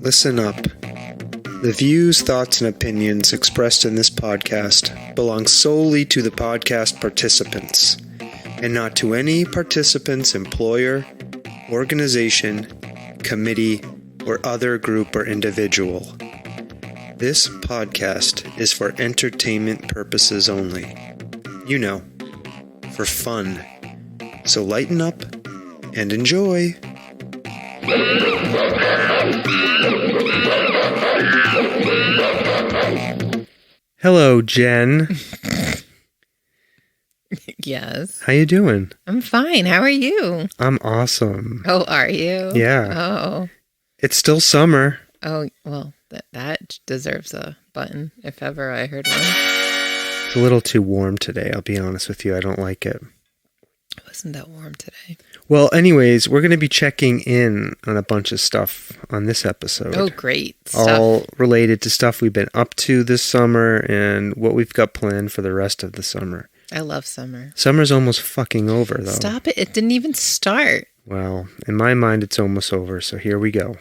Listen up. The views, thoughts, and opinions expressed in this podcast belong solely to the podcast participants, and not to any participant's employer, organization, committee, or other group or individual. This podcast is for entertainment purposes only. You know, for fun. So lighten up and enjoy. Hello, Jen. Yes. How you doing? I'm fine. How are you? I'm awesome. Oh, are you? Yeah. Oh. It's still summer. Oh, well, that deserves a button, if ever I heard one. It's a little too warm today, I'll be honest with you. I don't like it. It wasn't that warm today. Well, anyways, we're going to be checking in on a bunch of stuff on this episode. Oh, great stuff. All related to stuff we've been up to this summer and what we've got planned for the rest of the summer. I love summer. Summer's almost fucking over, though. Stop it. It didn't even start. Well, in my mind, it's almost over, so here we go.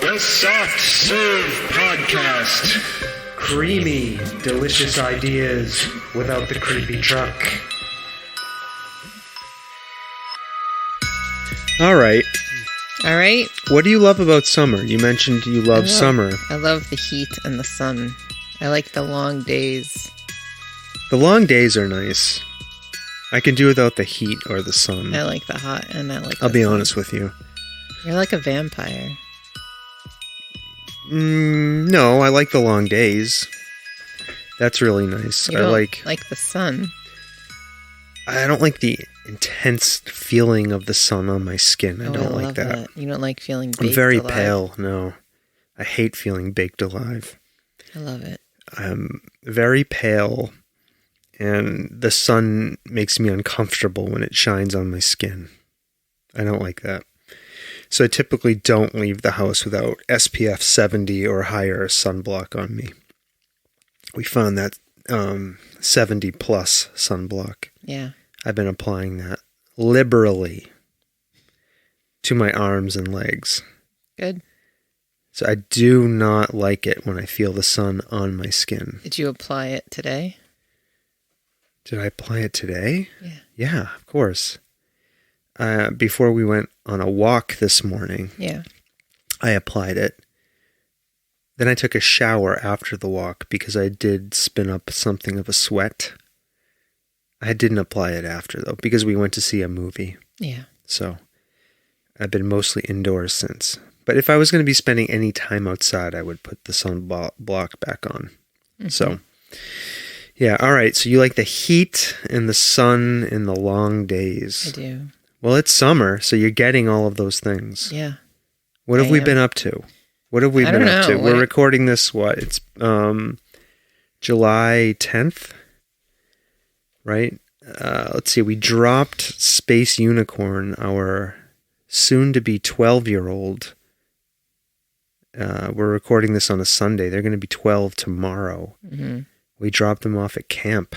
The Soft Serve Podcast. Creamy, delicious ideas without the creepy truck. All right. What do you love about summer? You mentioned you love summer. I love the heat and the sun. I like the long days. The long days are nice. I can do without the heat or the sun. I like the hot and I like I'll be sun. honest with you. You're like a vampire. No, I like the long days. That's really nice. You I don't like the sun. I don't like the intense feeling of the sun on my skin. I don't like that. You don't like feeling baked I'm very alive. pale. No. I hate feeling baked alive. I love it. I'm very pale, and the sun makes me uncomfortable when it shines on my skin. I don't like that. So I typically don't leave the house without SPF 70 or higher sunblock on me. We found that 70 plus sunblock. Yeah. I've been applying that liberally to my arms and legs. Good. So I do not like it when I feel the sun on my skin. Did you apply it today? Did I apply it today? Yeah. Yeah, of course. Before we went on a walk this morning, Yeah. I applied it. Then I took a shower after the walk because I did spin up something of a sweat. I didn't apply it after, though, because we went to see a movie. Yeah. So I've been mostly indoors since. But if I was going to be spending any time outside, I would put the sunblock back on. Mm-hmm. So, yeah, all right. So you like the heat and the sun and the long days. I do. Well, it's summer, so you're getting all of those things. Yeah. What have we been up to? What have we been up to? We're recording this, It's July 10th, right? Let's see. We dropped Space Unicorn, our soon-to-be 12-year-old. We're recording this on a Sunday. They're going to be 12 tomorrow. Mm-hmm. We dropped them off at camp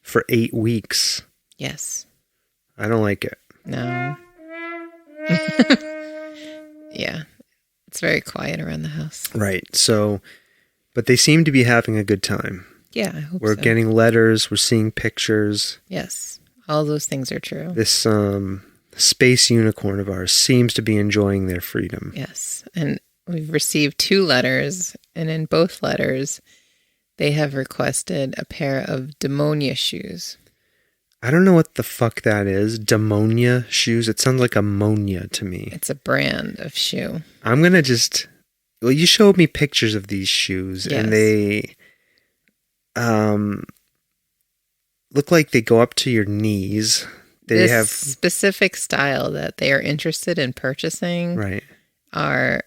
for 8 weeks. Yes. I don't like it. No. Yeah. It's very quiet around the house. Right. So, but they seem to be having a good time. Yeah, I hope We're so. getting letters. We're seeing pictures. Yes. All those things are true. This space unicorn of ours seems to be enjoying their freedom. Yes. And we've received 2 letters, and in both letters, they have requested a pair of Demonia shoes. I don't know what the fuck that is. Demonia shoes. It sounds like ammonia to me. It's a brand of shoe. I'm going to just... Well, you showed me pictures of these shoes, Yes. and they look like they go up to your knees. They This have... specific style that they are interested in purchasing Right. are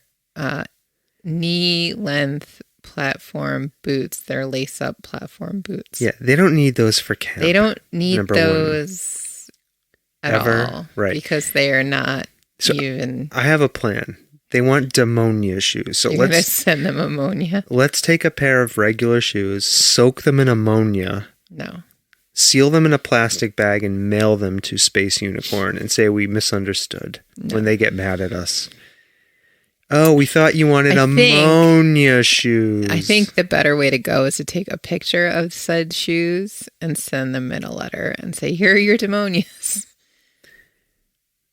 knee-length platform boots. They're lace-up platform boots. Yeah, they don't need those for camp. They don't need number those at Ever? all. Right. Because they are not So even I have a plan. They want pneumonia shoes. So you're gonna send them ammonia. Let's take a pair of regular shoes, soak them in ammonia. No. Seal them in a plastic bag and mail them to Space Unicorn and say we misunderstood when they get mad at us. Oh, we thought you wanted ammonia shoes. I think the better way to go is to take a picture of said shoes and send them in a letter and say, here are your demonias.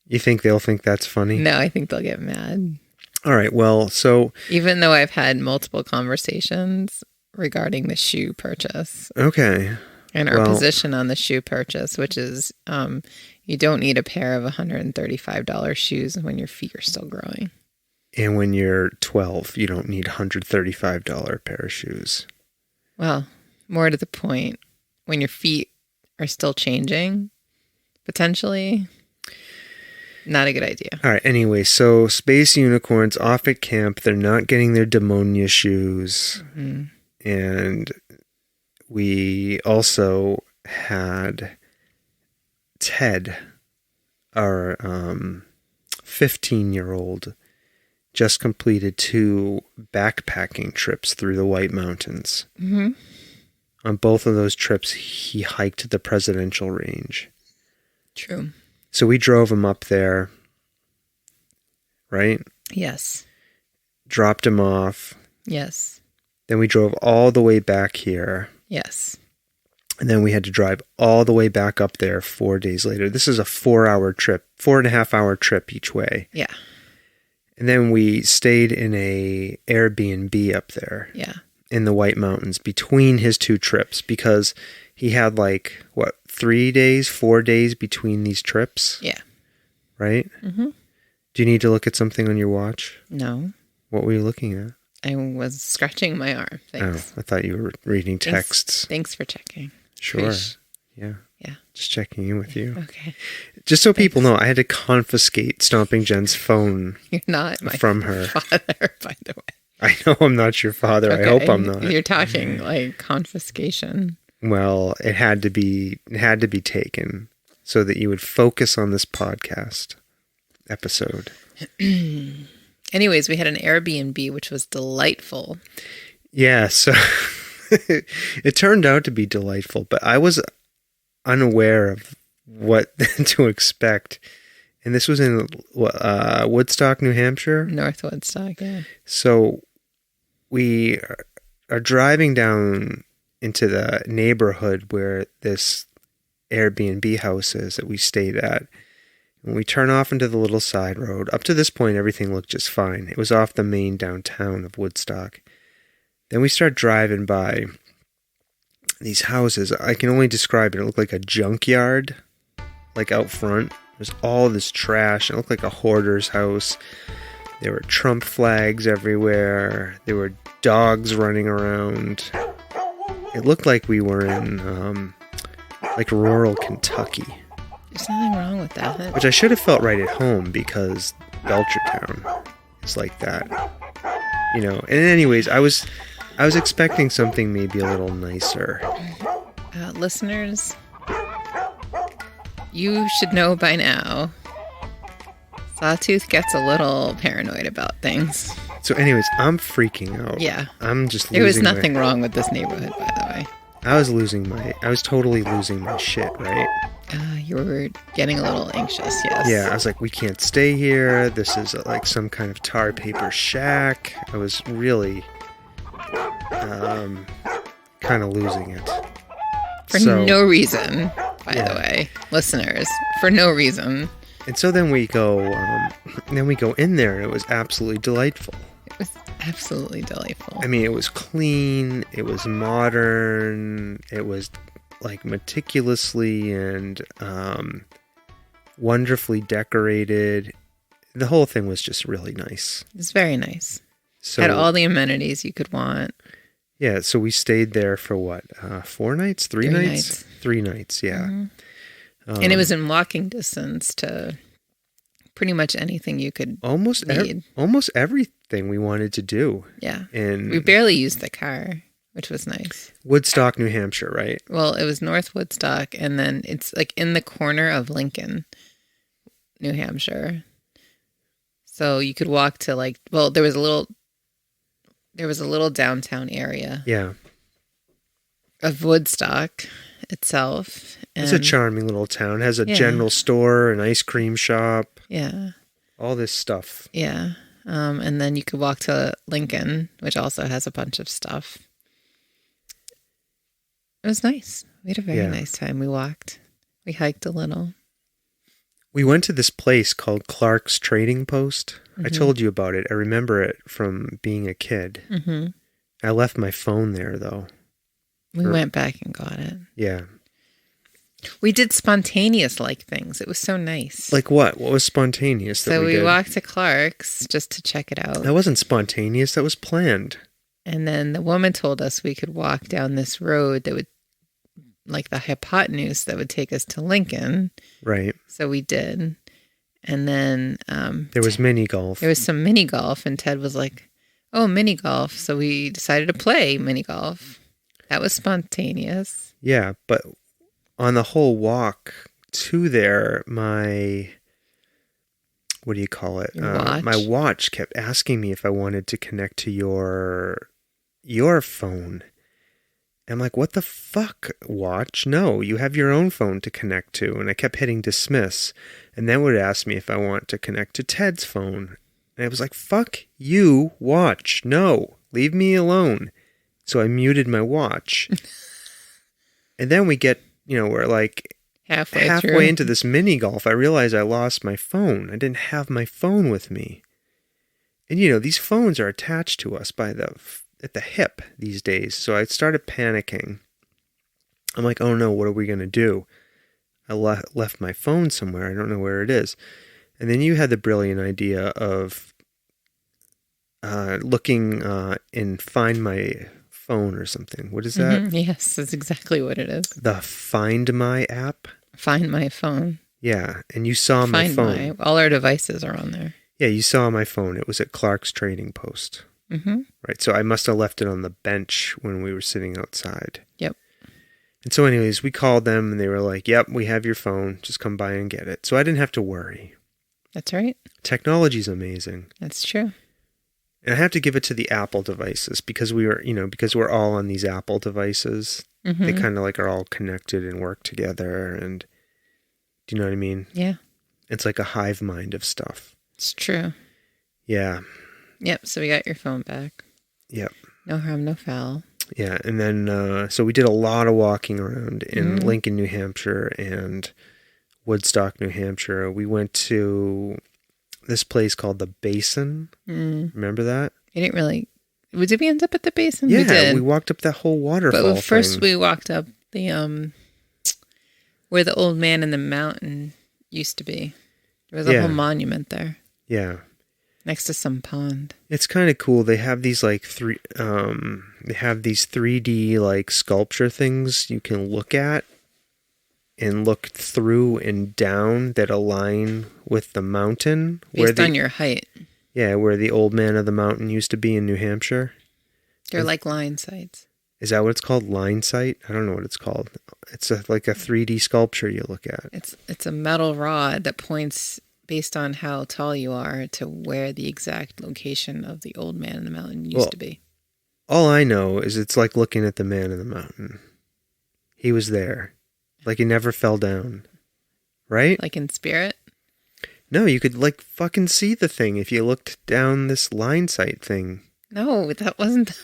You think they'll think that's funny? No, I think they'll get mad. All right, well, so... Even though I've had multiple conversations regarding the shoe purchase. Okay. And our position on the shoe purchase, which is you don't need a pair of $135 shoes when your feet are still growing. And when you're 12, you don't need $135 pair of shoes. Well, more to the point, when your feet are still changing, potentially, not a good idea. All right, anyway, so Space Unicorn's off at camp. They're not getting their demonia shoes. Mm-hmm. And we also had Ted, our 15-year-old, just completed 2 backpacking trips through the White Mountains. Mm-hmm. On both of those trips, he hiked the Presidential Range. True. So we drove him up there, right? Yes. Dropped him off. Yes. Then we drove all the way back here. Yes. And then we had to drive all the way back up there 4 days later. This is a 4-hour trip, 4.5-hour trip each way. Yeah. And then we stayed in a Airbnb up there. Yeah. In the White Mountains between his 2 trips because he had 3 days, 4 days between these trips? Yeah. Right? Mm-hmm. Do you need to look at something on your watch? No. What were you looking at? I was scratching my arm. Thanks. Oh, I thought you were reading texts. Thanks for checking. Sure. Yeah. Yeah. Just checking in with you. Okay. Just so people know, I had to confiscate Stomping Jen's phone. You're not my from her father, by the way. I know I'm not your father. Okay. I hope I'm not. You're talking like confiscation. Well, it had to be taken so that you would focus on this podcast episode. Anyways, we had an Airbnb, which was delightful. Yeah, so it turned out to be delightful, but I was unaware of what to expect. And this was in Woodstock, New Hampshire? North Woodstock, yeah. So we are driving down into the neighborhood where this Airbnb house is that we stayed at. When we turn off into the little side road, up to this point, everything looked just fine. It was off the main downtown of Woodstock. Then we start driving by these houses. I can only describe it. It looked like a junkyard, like out front. There's all this trash. It looked like a hoarder's house. There were Trump flags everywhere. There were dogs running around. It looked like we were in, rural Kentucky. There's nothing wrong with that. Which I should have felt right at home because Belchertown is like that. You know, and anyways, I was expecting something maybe a little nicer. Listeners, you should know by now, Sawtooth gets a little paranoid about things. So anyways, I'm freaking out. Yeah. I'm just There was nothing wrong with this neighborhood, by the way. I was totally losing my shit, right? You were getting a little anxious, yes. Yeah, I was like, we can't stay here. This is like some kind of tar paper shack. I was really kind of losing it. For no reason, by the way. Listeners, for no reason. And so then we go in there, and it was absolutely delightful. It was absolutely delightful. I mean, it was clean, it was modern, it was like meticulously and wonderfully decorated. The whole thing was just really nice. It's very nice. So, had all the amenities you could want. Yeah, so we stayed there for what? 4 nights? 3 nights? 3 nights, yeah. Mm-hmm. And it was in walking distance to pretty much anything you could need. Almost everything we wanted to do. Yeah. And we barely used the car, which was nice. Woodstock, New Hampshire, right? Well, it was North Woodstock, and then it's like in the corner of Lincoln, New Hampshire. So you could walk to there was a little downtown area Yeah. of Woodstock itself. It's a charming little town. It has a general store, an ice cream shop. Yeah. All this stuff. Yeah. And then you could walk to Lincoln, which also has a bunch of stuff. It was nice. We had a very nice time. We walked. We hiked a little. We went to this place called Clark's Trading Post. I told you about it. I remember it from being a kid. Mm-hmm. I left my phone there, though. We went back and got it. Yeah. We did spontaneous things. It was so nice. Like what? What was spontaneous that we did? Walked to Clark's just to check it out. That wasn't spontaneous. That was planned. And then the woman told us we could walk down this road that would, like the hypotenuse that would take us to Lincoln. Right. So we did. And then... there was mini golf. There was some mini golf, and Ted was like, oh, mini golf. So we decided to play mini golf. That was spontaneous. Yeah, but on the whole walk to there, my... What do you call it? Watch? My watch kept asking me if I wanted to connect to your phone. I'm like, what the fuck, watch? No, you have your own phone to connect to. And I kept hitting dismiss. And then it would ask me if I want to connect to Ted's phone. And I was like, fuck you, watch. No, leave me alone. So I muted my watch. And then we get, we're like halfway into this mini golf. I realized I lost my phone. I didn't have my phone with me. And these phones are attached to us at the hip these days. So I started panicking. I'm like, oh no, what are we going to do? I left my phone somewhere. I don't know where it is. And then you had the brilliant idea of looking in Find My Phone or something. What is that? Mm-hmm. Yes, that's exactly what it is. The Find My app? Find My Phone. Yeah, and you saw my phone. All our devices are on there. Yeah, you saw my phone. It was at Clark's Trading Post. Mm-hmm. Right, so I must have left it on the bench when we were sitting outside. Yep. And so anyways, we called them and they were like, yep, we have your phone. Just come by and get it. So I didn't have to worry. That's right. Technology's amazing. That's true. And I have to give it to the Apple devices because because we're all on these Apple devices. Mm-hmm. They kind of are all connected and work together. And do you know what I mean? Yeah. It's like a hive mind of stuff. It's true. Yeah. Yep. So we got your phone back. Yep. No harm, no foul. Yeah. And then, so we did a lot of walking around in Lincoln, New Hampshire and Woodstock, New Hampshire. We went to this place called the Basin. Remember that? You didn't really... Did we end up at the Basin? Yeah, we did. We walked up that whole waterfall But first we walked up the... where the old man in the mountain used to be. There was a whole monument there. Yeah. Next to some pond. It's kind of cool. They have these they have these 3D sculpture things you can look at and look through and down that align with the mountain. Based on your height. Yeah, where the old man of the mountain used to be in New Hampshire. They're like line sights. Is that what it's called? Line sight? I don't know what it's called. It's like a 3D sculpture you look at. It's a metal rod that points based on how tall you are to where the exact location of the old man in the mountain used to be. All I know is it's like looking at the man in the mountain. He was there. He never fell down. Right? Like in spirit? No, you could fucking see the thing if you looked down this line sight thing. No, that wasn't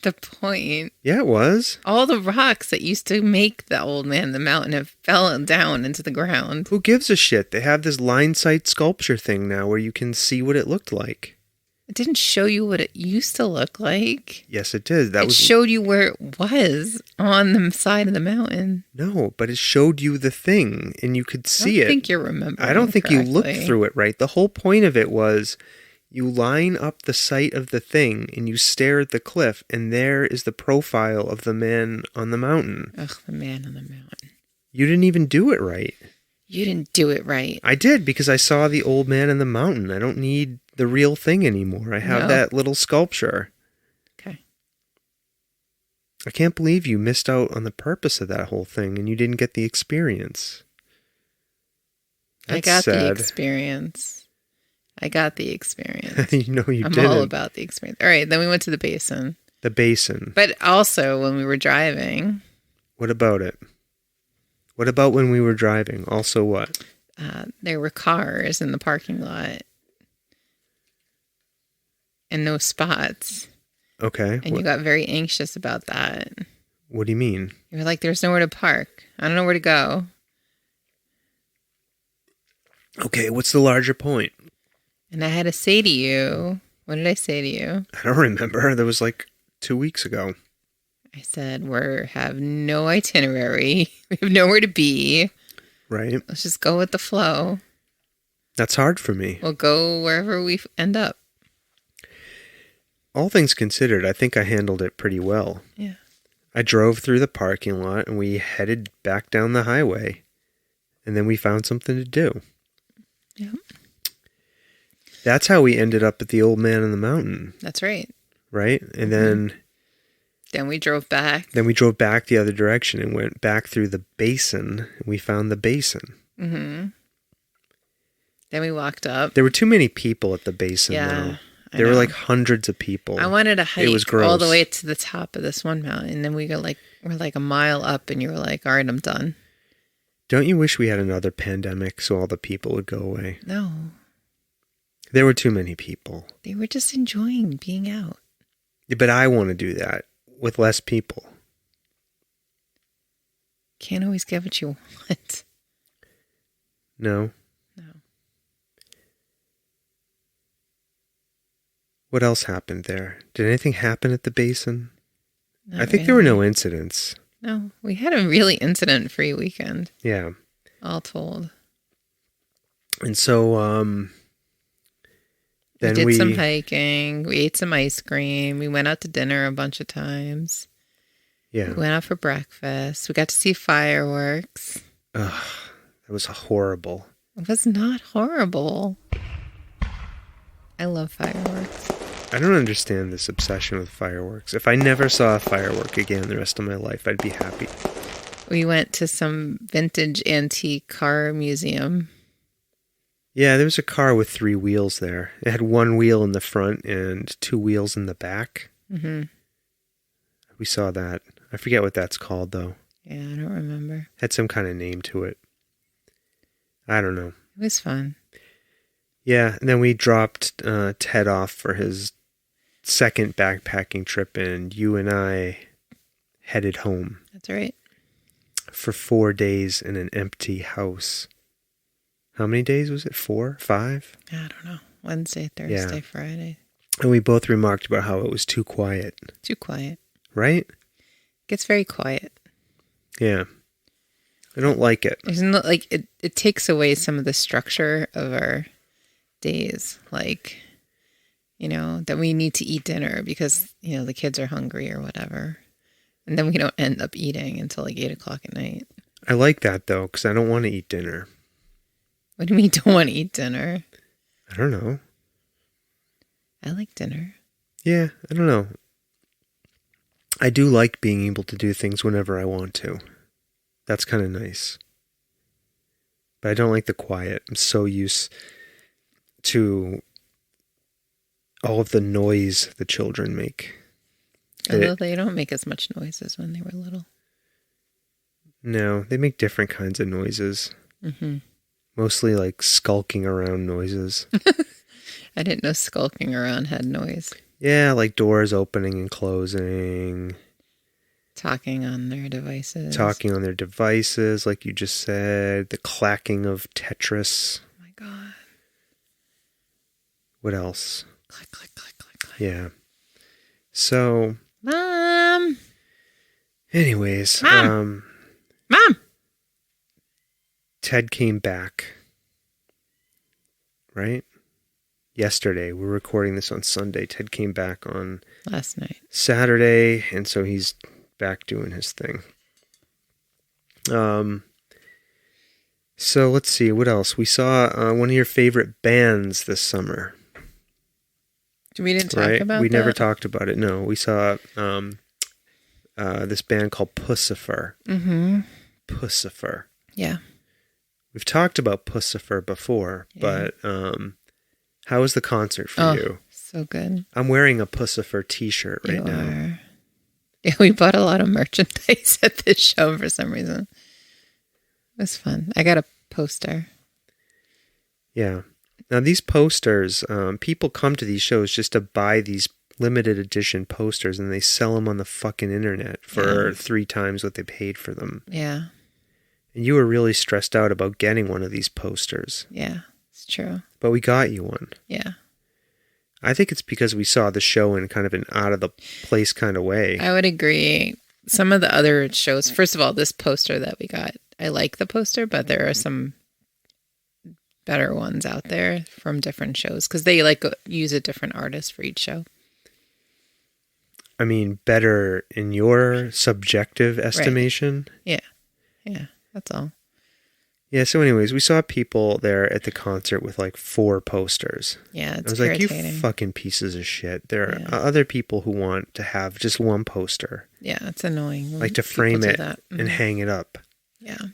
the point. Yeah, it was. All the rocks that used to make the old man in the mountain have fallen down into the ground. Who gives a shit? They have this line sight sculpture thing now where you can see what it looked like. It didn't show you what it used to look like. Yes, it did. It showed you where it was on the side of the mountain. No, but it showed you the thing and you could see it. I don't think you're remembering. I don't think correctly. you looked through it right. The whole point of it was you line up the site of the thing and you stare at the cliff and there is the profile of the man on the mountain. Ugh, the man on the mountain. You didn't even do it right. You didn't do it right. I did because I saw the old man in the mountain. I don't need the real thing anymore. I have that little sculpture. Okay. I can't believe you missed out on the purpose of that whole thing and you didn't get the experience. I got the experience. I got the experience. You I'm didn't. all about the experience. All right, then we went to the basin. The basin. But also when we were driving. What about it? What about when we were driving? Also what? There were cars in the parking lot. And no spots. Okay. And you got very anxious about that. What do you mean? You were like, there's nowhere to park. I don't know where to go. Okay, what's the larger point? And I had to say to you, what did I say to you? I don't remember. That was like 2 weeks ago. I said, we have no itinerary. We have nowhere to be. Right. Let's just go with the flow. That's hard for me. We'll go wherever we end up. All things considered, I think I handled it pretty well. Yeah. I drove through the parking lot and we headed back down the highway. And then we found something to do. Yeah. That's how we ended up at the Old Man in the Mountain. That's right. Right? And then we drove back. Then we drove back the other direction and went back through the basin. And we found the basin. Mm-hmm. Then we walked up. There were too many people at the basin, though. There were like hundreds of people. I wanted to hike it was gross. all the way to the top of this one mountain. And then we're like a mile up and you were like, all right, I'm done. Don't you wish we had another pandemic so all the people would go away? No. There were too many people. They were just enjoying being out. Yeah, but I want to do that with less people. Can't always get what you want. No? No. What else happened there? Did anything happen at the basin? Not I think there were no incidents. No, we had a really incident-free weekend. Yeah. All told. And so, then we did some hiking. We ate some ice cream. We went out to dinner a bunch of times. Yeah. We went out for breakfast. We got to see fireworks. Ugh, that was horrible. It was not horrible. I love fireworks. I don't understand this obsession with fireworks. If I never saw a firework again the rest of my life, I'd be happy. We went to some vintage antique car museum. Yeah, there was a car with 3 wheels there. It had 1 wheel in the front and 2 wheels in the back. Mm-hmm. We saw that. I forget what that's called, though. Yeah, I don't remember. Had some kind of name to it. I don't know. It was fun. Yeah, and then we dropped Ted off for his second backpacking trip, and you and I headed home. That's right. For 4 days in an empty house. How many days was it? 4? 5? I don't know. Wednesday, Thursday, Friday. And we both remarked about how it was too quiet. Too quiet. Right? Gets very quiet. Yeah. I don't like it. There's no, like it takes away some of the structure of our days. Like, you know, that we need to eat dinner because, you know, the kids are hungry or whatever. And then we don't end up eating until like 8 o'clock at night. I like that, though, because I don't want to eat dinner. What do you mean don't want to eat dinner? I don't know. I like dinner. Yeah, I don't know. I do like being able to do things whenever I want to. That's kind of nice. But I don't like the quiet. I'm so used to all of the noise the children make. Although they don't make as much noise as when they were little. No, they make different kinds of noises. Mm-hmm. Mostly like skulking around noises. I didn't know skulking around had noise. Yeah, like doors opening and closing. Talking on their devices. Talking on their devices, like you just said. The clacking of Tetris. Oh my God. What else? Click, click, click, click, click. Yeah. So. Mom! Anyways. Mom! Ted came back. Right? Yesterday. We're recording this on Sunday. Ted came back on last night. Saturday, and so he's back doing his thing. So let's see, what else? We saw one of your favorite bands this summer. We didn't talk about that? We never talked about it, no. We saw this band called Puscifer. Mm-hmm. Puscifer. Yeah. We've talked about Puscifer before, but How was the concert for you? So good. I'm wearing a Puscifer t-shirt right now. Yeah, we bought a lot of merchandise at this show for some reason. It was fun. I got a poster. Yeah. Now these posters, people come to these shows just to buy these limited edition posters, and they sell them on the fucking internet for 3 times what they paid for them. Yeah. And you were really stressed out about getting one of these posters. Yeah, it's true. But we got you one. Yeah. I think it's because we saw the show in kind of an out of the place kind of way. I would agree. Some of the other shows, first of all, this poster that we got, I like the poster, but there are some better ones out there from different shows because they use a different artist for each show. I mean, better in your subjective estimation? Right. Yeah, that's all. Yeah, so anyways, we saw people there at the concert with 4 posters. Yeah, it's I was irritating. like, you fucking pieces of shit. There are other people who want to have just one poster. Yeah, it's annoying. Like to frame it and hang it up. Yeah.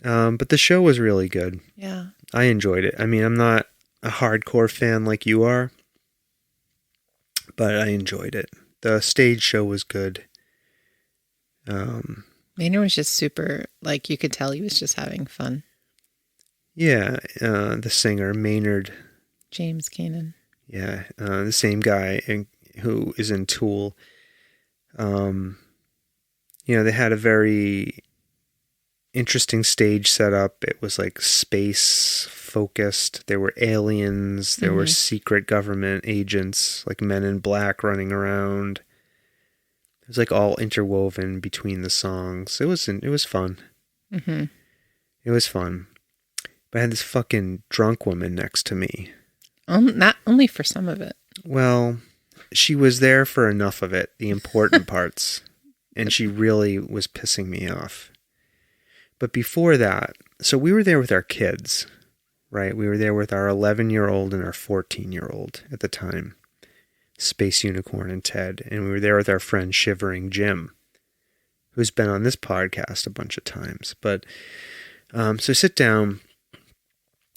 But the show was really good. Yeah. I enjoyed it. I mean, I'm not a hardcore fan like you are, but I enjoyed it. The stage show was good. Maynard was just super, you could tell he was just having fun. Yeah, the singer, Maynard. James Keenan. Yeah, the same guy who is in Tool. They had a very interesting stage setup. It was space focused. There were aliens. There were secret government agents, like Men in Black running around. It was all interwoven between the songs. It was fun. Mm-hmm. It was fun. But I had this fucking drunk woman next to me. Not only for some of it. Well, she was there for enough of it, the important parts, and she really was pissing me off. But before that, so we were there with our kids, right? We were there with our 11-year-old and our 14-year-old at the time, Space Unicorn and Ted, and we were there with our friend Shivering Jim, who's been on this podcast a bunch of times. But so sit down,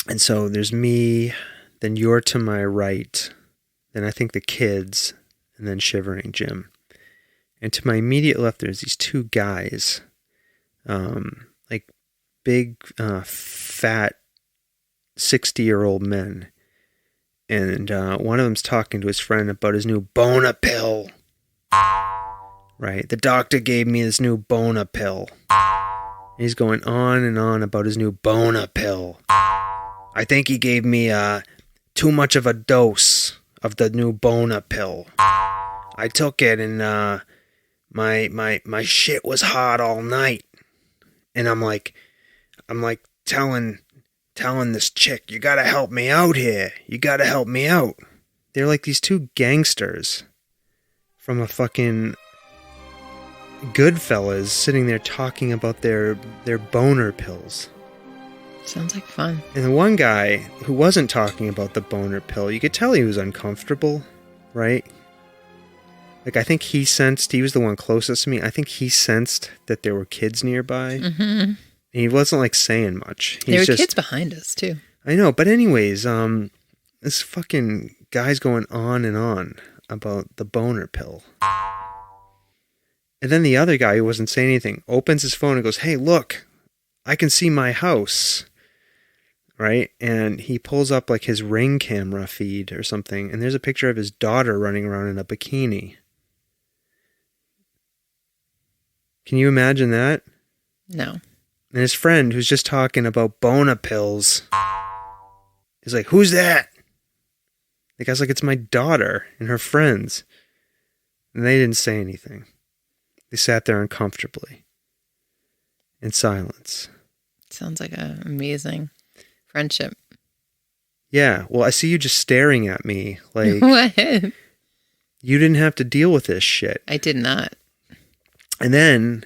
and so there's me, then you're to my right, then I think the kids, and then Shivering Jim. And to my immediate left, there's these 2 guys, big, fat, 60-year-old men. And one of them's talking to his friend about his new Bona pill. Right? The doctor gave me this new Bona pill. And he's going on and on about his new Bona pill. I think he gave me too much of a dose of the new Bona pill. I took it and my shit was hot all night. And I'm telling this chick, you gotta help me out here. You gotta help me out. They're like these 2 gangsters from a fucking Goodfellas sitting there talking about their boner pills. Sounds like fun. And the one guy who wasn't talking about the boner pill, you could tell he was uncomfortable, right? I think he was the one closest to me. I think he sensed that there were kids nearby. Mm-hmm. And he wasn't saying much. There were kids behind us too. I know, but anyways, this fucking guy's going on and on about the boner pill. And then the other guy who wasn't saying anything opens his phone and goes, "Hey, look, I can see my house." Right? And he pulls up his Ring camera feed or something, and there's a picture of his daughter running around in a bikini. Can you imagine that? No. And his friend, who's just talking about Bona pills, is like, "Who's that?" The guy's like, "It's my daughter and her friends." And they didn't say anything. They sat there uncomfortably, in silence. Sounds like an amazing friendship. Yeah, well, I see you just staring at me like... What? You didn't have to deal with this shit. I did not. And then,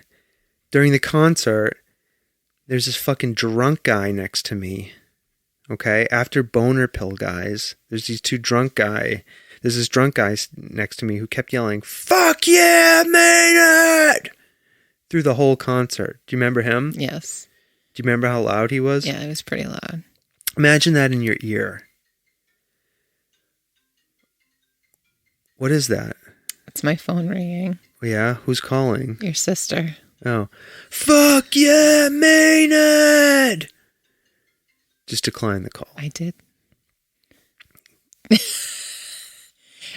during the concert, there's this fucking drunk guy next to me. Okay? After boner pill guys, there's these 2 drunk guy. There's this drunk guy next to me who kept yelling, "Fuck yeah, Maynard!" through the whole concert. Do you remember him? Yes. Do you remember how loud he was? Yeah, it was pretty loud. Imagine that in your ear. What is that? It's my phone ringing. Yeah? Who's calling? Your sister. Oh. Fuck yeah, Maynard! Just decline the call. I did.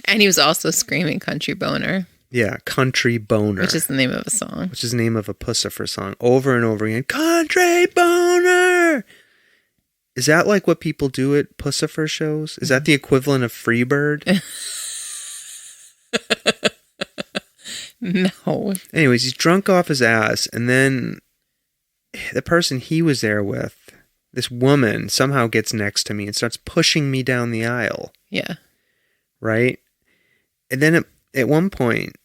And he was also screaming Country Boner. Yeah, Country Boner. Which is the name of a song. Which is the name of a Puscifer song. Over and over again. Country Boner! Is that like what people do at Puscifer shows? Is that the equivalent of Freebird? No. Anyways, he's drunk off his ass, and then the person he was there with, this woman, somehow gets next to me and starts pushing me down the aisle. Yeah. Right? And then at one point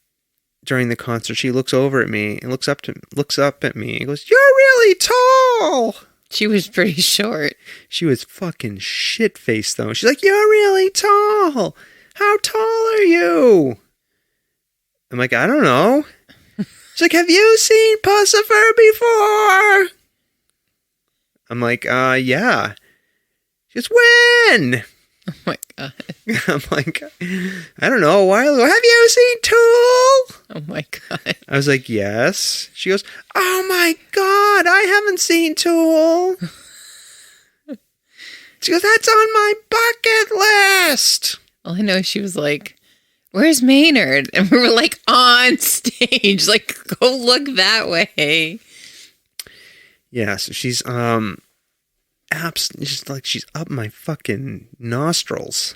during the concert, she looks over at me and looks up at me and goes, "You're really tall." She was pretty short. She was fucking shit-faced, though. She's like, "You're really tall. How tall are you?" I'm like, "I don't know." She's like, "Have you seen Puscifer before?" I'm like, yeah. She goes, "When?" Oh my God. I'm like, "I don't know, a while ago. Have you seen Tool?" Oh my God. I was like, "Yes." She goes, "Oh my God, I haven't seen Tool." She goes, "That's on my bucket list." All I know is she was like, "Where's Maynard?" And we were like on stage, like, go look that way. Yeah, so she's just like she's up my fucking nostrils.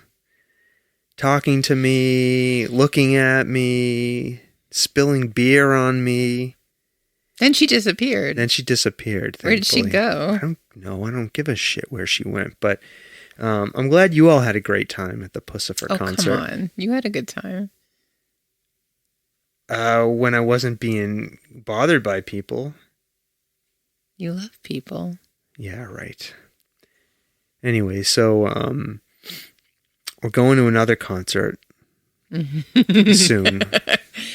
Talking to me, looking at me, spilling beer on me. Then she disappeared. Then she disappeared. Where did she go? I don't know. I don't give a shit where she went. But I'm glad you all had a great time at the Puscifer concert. Oh, come on. You had a good time. When I wasn't being bothered by people. You love people. Yeah, right. Anyway, so we're going to another concert soon.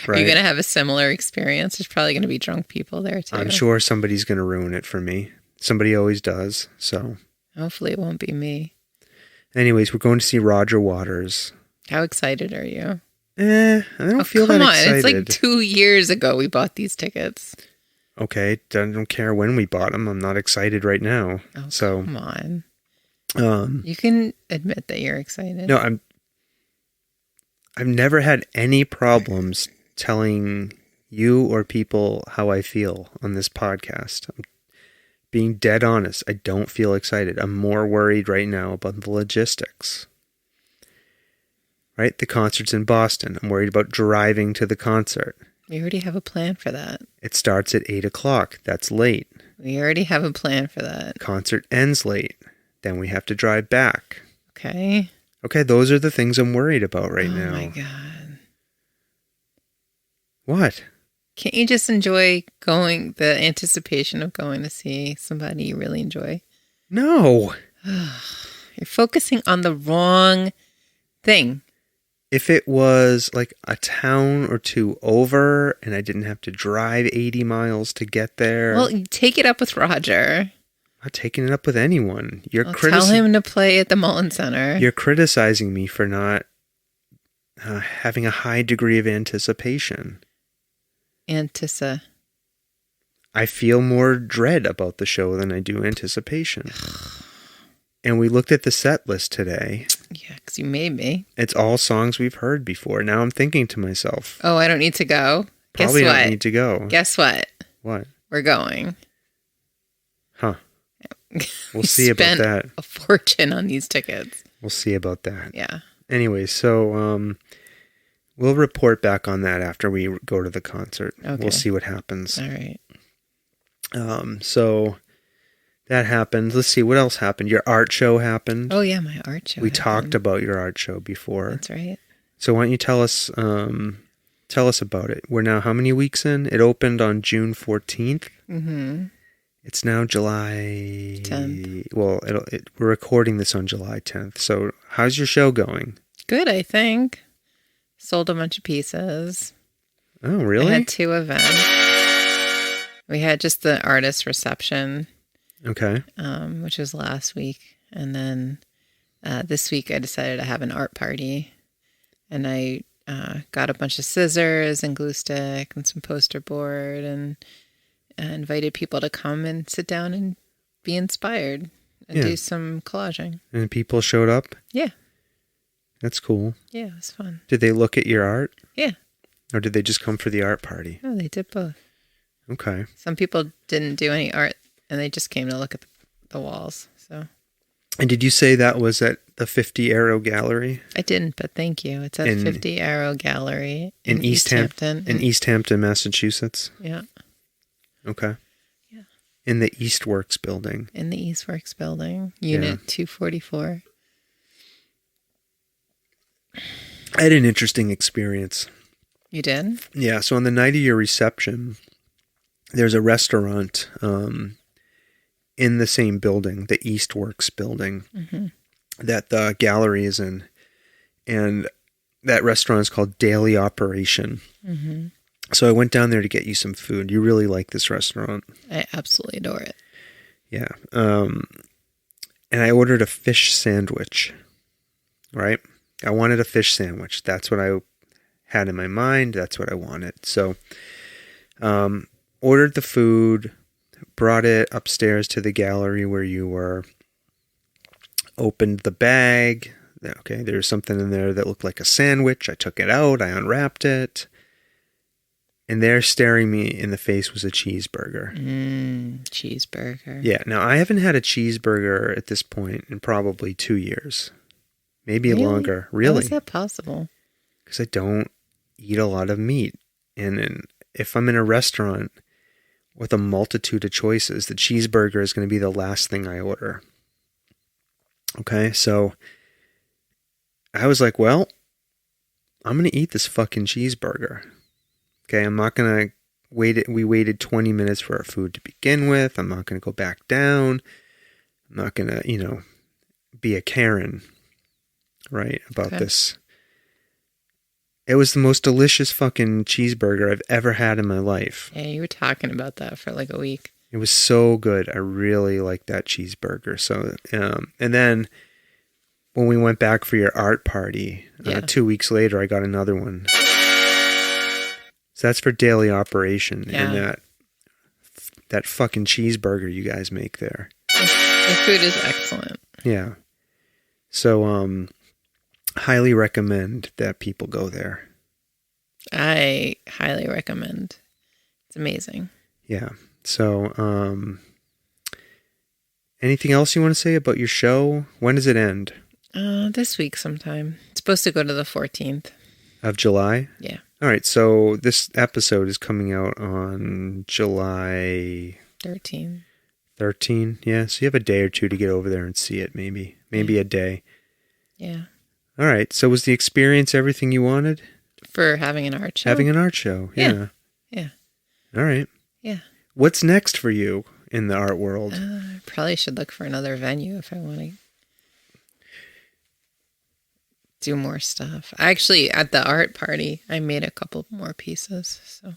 Right? Are you going to have a similar experience? There's probably going to be drunk people there too. I'm sure somebody's going to ruin it for me. Somebody always does. So hopefully it won't be me. Anyways, we're going to see Roger Waters. How excited are you? I don't feel that excited. Come on, it's like 2 years ago we bought these tickets. Okay, I don't care when we bought them. I'm not excited right now. Oh, so come on. You can admit that you're excited. No, I've never had any problems telling you or people how I feel on this podcast. I'm being dead honest. I don't feel excited. I'm more worried right now about the logistics. Right? The concert's in Boston. I'm worried about driving to the concert. We already have a plan for that. It starts at 8 o'clock. That's late. We already have a plan for that. Concert ends late. Then we have to drive back. Okay. Okay, those are the things I'm worried about right now. Oh my God. What? Can't you just enjoy the anticipation of going to see somebody you really enjoy? No. You're focusing on the wrong thing. If it was like a town or two over and I didn't have to drive 80 miles to get there. Well, take it up with Roger. I'm not taking it up with anyone. Tell him to play at the Mullen Center. You're criticizing me for not having a high degree of anticipation. I feel more dread about the show than I do anticipation. And we looked at the set list today. Yeah, because you made me. It's all songs we've heard before. Now I'm thinking to myself. Oh, I don't need to go? Probably Guess what? don't need to go. Guess what? What? We're going. Huh. We'll see about that. A fortune on these tickets. We'll see about that. Yeah. Anyway, so we'll report back on that after we go to the concert. Okay. We'll see what happens. All right. So that happened. Let's see what else happened. Your art show happened. Oh yeah, my art show. We talked about your art show before. That's right. So why don't you tell us about it? We're now how many weeks in? It opened on June 14th. Mm-hmm. It's now July 10th. Well, we're recording this on July 10th. So how's your show going? Good, I think. Sold a bunch of pieces. Oh, really? I had 2 events. We had just the artist reception. Okay. Which was last week. And then this week I decided to have an art party. And I got a bunch of scissors and glue stick and some poster board and invited people to come and sit down and be inspired and do some collaging. And people showed up? Yeah. That's cool. Yeah, it was fun. Did they look at your art? Yeah. Or did they just come for the art party? No, they did both. Okay. Some people didn't do any art and they just came to look at the walls. So. And did you say that was at the 50 Arrow Gallery? I didn't, but thank you. It's at 50 Arrow Gallery in East Hampton. In East Hampton, Massachusetts? Yeah. Okay. Yeah. In the Eastworks building. In the Eastworks building, Unit 244. I had an interesting experience. You did? Yeah, so on the night of your reception, there's a restaurant in the same building, the Eastworks building, that the gallery is in. And that restaurant is called Daily Operation. Mm-hmm. So I went down there to get you some food. You really like this restaurant. I absolutely adore it. Yeah. And I ordered a fish sandwich, right? I wanted a fish sandwich. That's what I had in my mind. That's what I wanted. So ordered the food, brought it upstairs to the gallery where you were, opened the bag. Okay, there was something in there that looked like a sandwich. I took it out. I unwrapped it. And there staring me in the face was a cheeseburger. Cheeseburger. Yeah. Now, I haven't had a cheeseburger at this point in probably 2 years. Maybe longer. Really? How is that possible? Because I don't eat a lot of meat. And if I'm in a restaurant with a multitude of choices, the cheeseburger is going to be the last thing I order. Okay, so I was like, well, I'm going to eat this fucking cheeseburger. Okay, I'm not going to wait it. We waited 20 minutes for our food to begin with. I'm not going to go back down. I'm not going to, be a Karen, right, about this. It was the most delicious fucking cheeseburger I've ever had in my life. Yeah, you were talking about that for like a week. It was so good. I really liked that cheeseburger. So, and then when we went back for your art party, 2 weeks later, I got another one. So that's for Daily Operation. Yeah. And that fucking cheeseburger you guys make there. The food is excellent. Yeah. So, highly recommend that people go there. I highly recommend. It's amazing. Yeah. So, anything else you want to say about your show? When does it end? This week sometime. It's supposed to go to the 14th. Of July? Yeah. All right. So this episode is coming out on July 13. 13? Yeah. So you have a day or two to get over there and see it, maybe. Maybe a day. Yeah. All right. So was the experience everything you wanted? For having an art show? Having an art show. Yeah. Yeah. All right. Yeah. What's next for you in the art world? I probably should look for another venue if I want to do more stuff. Actually, at the art party, I made a couple more pieces. So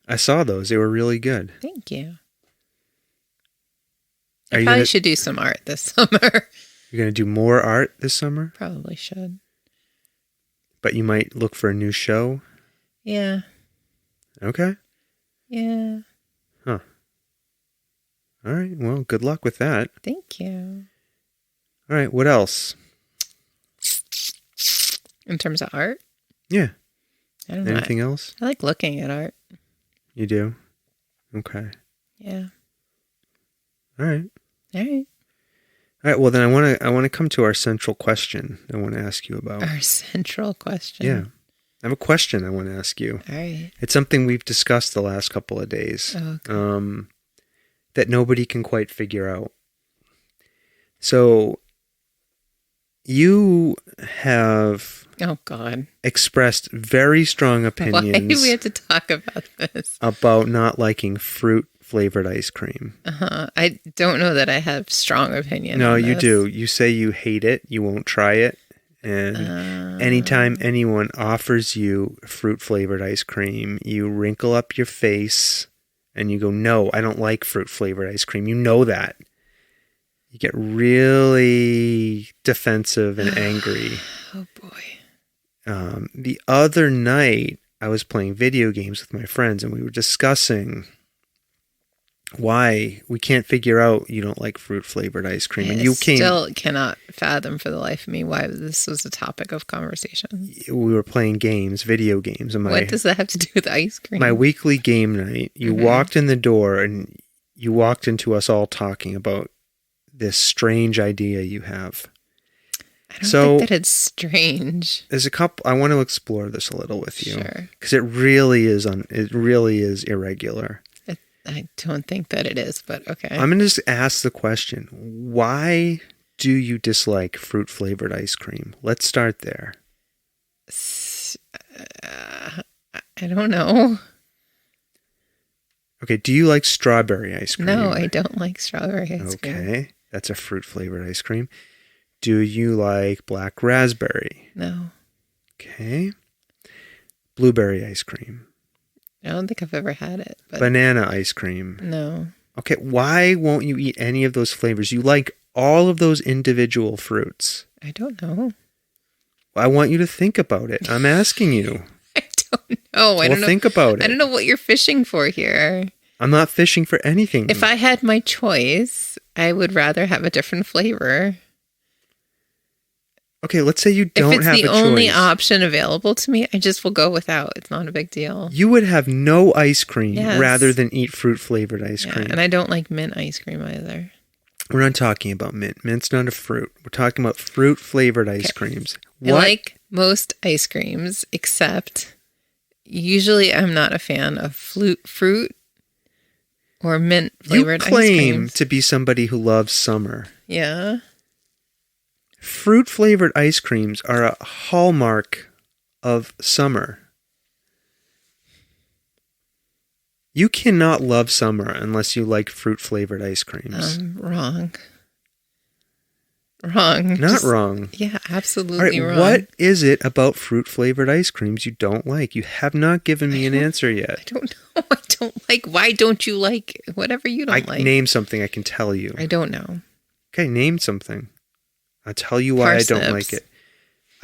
I saw those. They were really good. Thank you. I probably should do some art this summer. You're going to do more art this summer? Probably should. But you might look for a new show? Yeah. Okay. Yeah. Huh. All right. Well, good luck with that. Thank you. All right. What else? In terms of art? Yeah. I don't know. Anything else? I like looking at art. You do? Okay. Yeah. All right. All right. All right. Well, then I want to come to our central question I want to ask you about. Our central question? Yeah. I have a question I want to ask you. All right. It's something we've discussed the last couple of days. Oh, okay. That nobody can quite figure out. So you have expressed very strong opinions. Why do we have to talk about this? About not liking fruit-flavored ice cream. I don't know that I have strong opinions. No, you do. You say you hate it. You won't try it. And anytime anyone offers you fruit-flavored ice cream, you wrinkle up your face and you go, no, I don't like fruit-flavored ice cream. You know that. You get really defensive and angry. Oh, boy. The other night, I was playing video games with my friends, and we were discussing why we can't figure out you don't like fruit-flavored ice cream. And you still cannot fathom for the life of me why this was a topic of conversation. We were playing games, video games. And what does that have to do with ice cream? My weekly game night, you walked in the door, and you walked into us all talking about this strange idea you have. I don't think that it's strange. There's a couple. I want to explore this a little with you, Sure, because it really is irregular. I don't think that it is, but okay. I'm going to just ask the question: why do you dislike fruit-flavored ice cream? Let's start there. I don't know. Okay, do you like strawberry ice cream? No, I don't like strawberry ice cream. Okay, that's a fruit-flavored ice cream. Do you like black raspberry? No. Okay. Blueberry ice cream. I don't think I've ever had it. But banana ice cream. No. Okay, why won't you eat any of those flavors? You like all of those individual fruits. I don't know. I want you to think about it. I'm asking you. I don't know. I don't know. Think about it. I don't know what you're fishing for here. I'm not fishing for anything. If I had my choice, I would rather have a different flavor. Okay, let's say you don't have a choice. If it's the only option available to me, I just will go without. It's not a big deal. You would have no ice cream rather than eat fruit-flavored ice cream. And I don't like mint ice cream either. We're not talking about mint. Mint's not a fruit. We're talking about fruit-flavored ice creams. I like most ice creams, except usually I'm not a fan of fruit or mint-flavored ice creams. You claim to be somebody who loves summer. Yeah. Fruit-flavored ice creams are a hallmark of summer. You cannot love summer unless you like fruit-flavored ice creams. Wrong. Not wrong. Yeah, absolutely wrong. What is it about fruit-flavored ice creams you don't like? You have not given me an answer yet. I don't know. I don't like. Why don't you like whatever you don't like? Name something I can tell you. I don't know. Okay, name something. I'll tell you why I don't like it.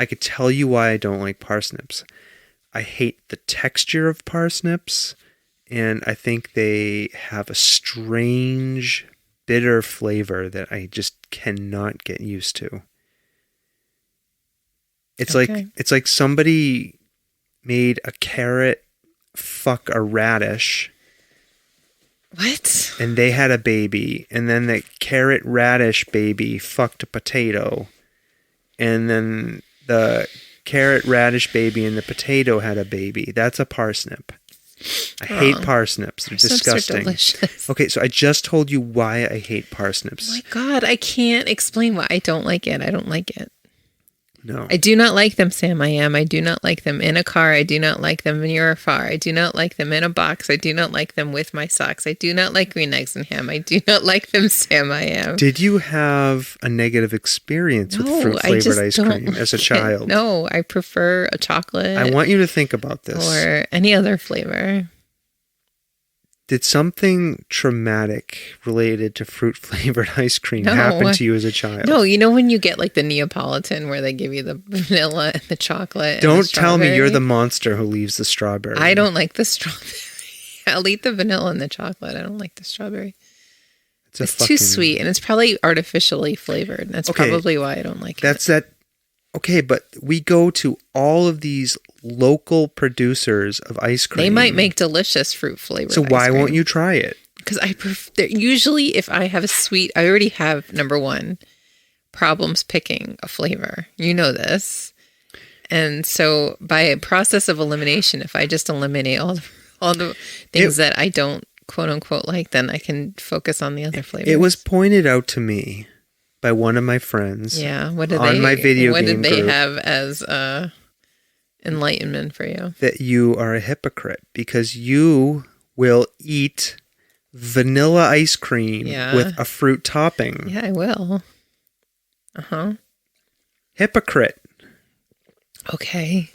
I could tell you why I don't like parsnips. I hate the texture of parsnips, and I think they have a strange, bitter flavor that I just cannot get used to. It's like somebody made a carrot fuck a radish. What? And they had a baby, and then the carrot radish baby fucked a potato, and then the carrot radish baby and the potato had a baby. That's a parsnip. I hate parsnips. They're disgusting. Are delicious. Okay, so I just told you why I hate parsnips. Oh my God, I can't explain why I don't like it. I don't like it. No. I do not like them, Sam. I am. I do not like them in a car. I do not like them near a far. I do not like them in a box. I do not like them with my socks. I do not like green eggs and ham. I do not like them, Sam. I am. Did you have a negative experience with fruit-flavored ice cream as a child? No, I prefer a chocolate. I want you to think about this. Or any other flavor. Did something traumatic related to fruit-flavored ice cream happen to you as a child? No, you know when you get like the Neapolitan where they give you the vanilla and the chocolate. Don't tell me you're the monster who leaves the strawberry. I don't like the strawberry. I'll eat the vanilla and the chocolate. I don't like the strawberry. It's too sweet, and it's probably artificially flavored. And that's probably why I don't like it. Okay, but we go to all of these local producers of ice cream. They might make delicious fruit flavored. So why won't you try it? Because usually if I have a sweet, I already have, number one, problems picking a flavor. You know this. And so by a process of elimination, if I just eliminate all the things that I don't quote unquote like, then I can focus on the other flavors. It was pointed out to me by one of my friends. Yeah. My video game What did they group, have as enlightenment for you? That you are a hypocrite because you will eat vanilla ice cream with a fruit topping. Yeah, I will. Hypocrite. Okay.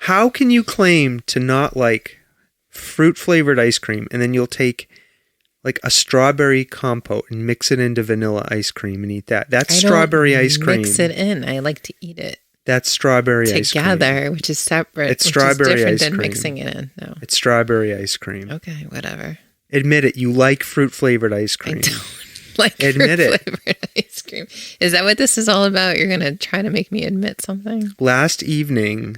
How can you claim to not like fruit-flavored ice cream and then you'll take like a strawberry compote and mix it into vanilla ice cream and eat that? That's strawberry ice cream. Mix it in. I like to eat it. That's strawberry ice cream. Together, which is separate. It's strawberry which is different ice than cream. mixing it in. No. It's strawberry ice cream. Okay, whatever. Admit it. You like fruit-flavored ice I cream. don't like Admit it. fruit-flavored ice cream. Is that what this is all about? You're going to try to make me admit something? Last evening,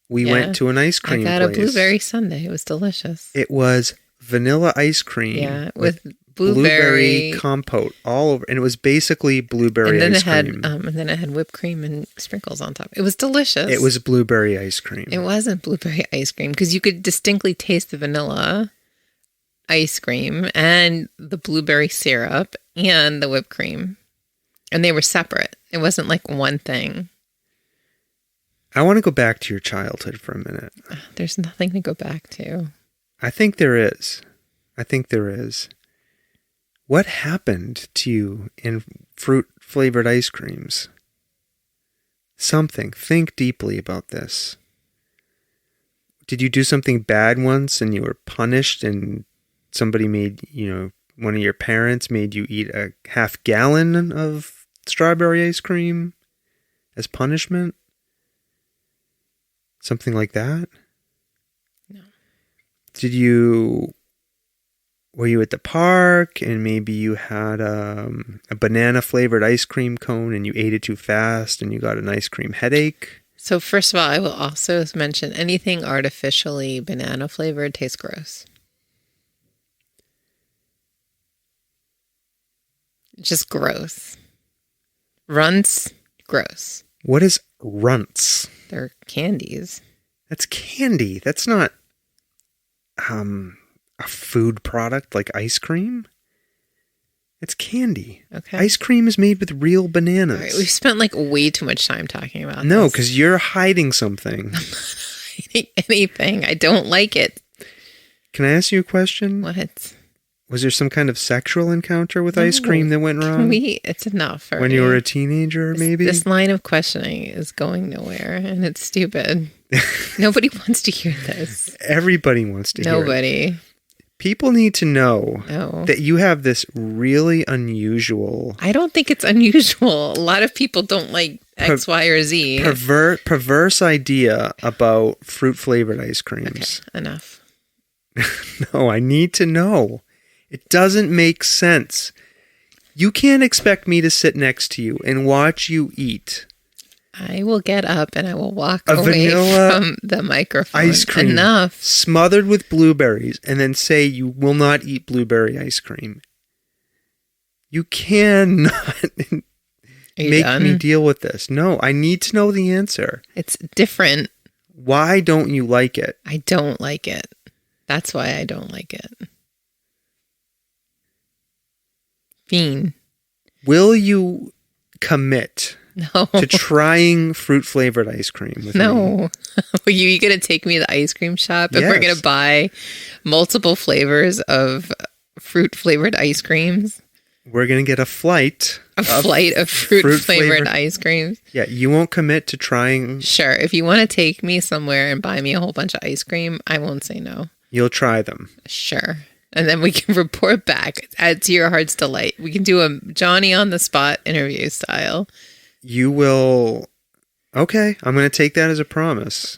we went to an ice cream place. I got a blueberry sundae. It was delicious. It was vanilla ice cream. Yeah, with blueberry compote all over, and it was basically blueberry ice cream. And then it had whipped cream and sprinkles on top. It was delicious. It was blueberry ice cream. It wasn't blueberry ice cream because you could distinctly taste the vanilla ice cream and the blueberry syrup and the whipped cream, and they were separate. It wasn't like one thing. I want to go back to your childhood for a minute. There's nothing to go back to. I think there is. What happened to you in fruit-flavored ice creams? Something. Think deeply about this. Did you do something bad once and you were punished and somebody made, one of your parents made you eat a half gallon of strawberry ice cream as punishment? Something like that? No. Were you at the park and maybe you had a banana flavored ice cream cone and you ate it too fast and you got an ice cream headache? So first of all, I will also mention anything artificially banana flavored tastes gross. Just gross. Runts, gross. What is runts? They're candies. That's candy. That's not a food product like ice cream. It's candy. Okay. Ice cream is made with real bananas. All right, we've spent way too much time talking about No, this. because you're hiding something. I'm not hiding anything. I don't like it. Can I ask you a question? What? Was there some kind of sexual encounter with ice cream that went wrong? It's enough. When you were a teenager, maybe? This line of questioning is going nowhere, and it's stupid. Nobody wants to hear this. Everybody wants to hear it. Nobody. People need to know that you have this really unusual... I don't think it's unusual. A lot of people don't like X, Y, or Z. Perverse idea about fruit-flavored ice creams. Okay, enough. No, I need to know. It doesn't make sense. You can't expect me to sit next to you and watch you eat. I will get up and I will walk away from the microphone. Ice cream. Enough. Smothered with blueberries and then say you will not eat blueberry ice cream. You cannot make me deal with this. No, I need to know the answer. It's different. Why don't you like it? I don't like it. That's why I don't like it. Bean. Will you commit to trying fruit-flavored ice cream with me? No. Are you going to take me to the ice cream shop and we're going to buy multiple flavors of fruit-flavored ice creams? We're going to get a flight of fruit-flavored ice creams? Yeah, you won't commit to trying... Sure. If you want to take me somewhere and buy me a whole bunch of ice cream, I won't say no. You'll try them. Sure. And then we can report back to your heart's delight. We can do a Johnny on the spot interview style. You will... Okay, I'm going to take that as a promise.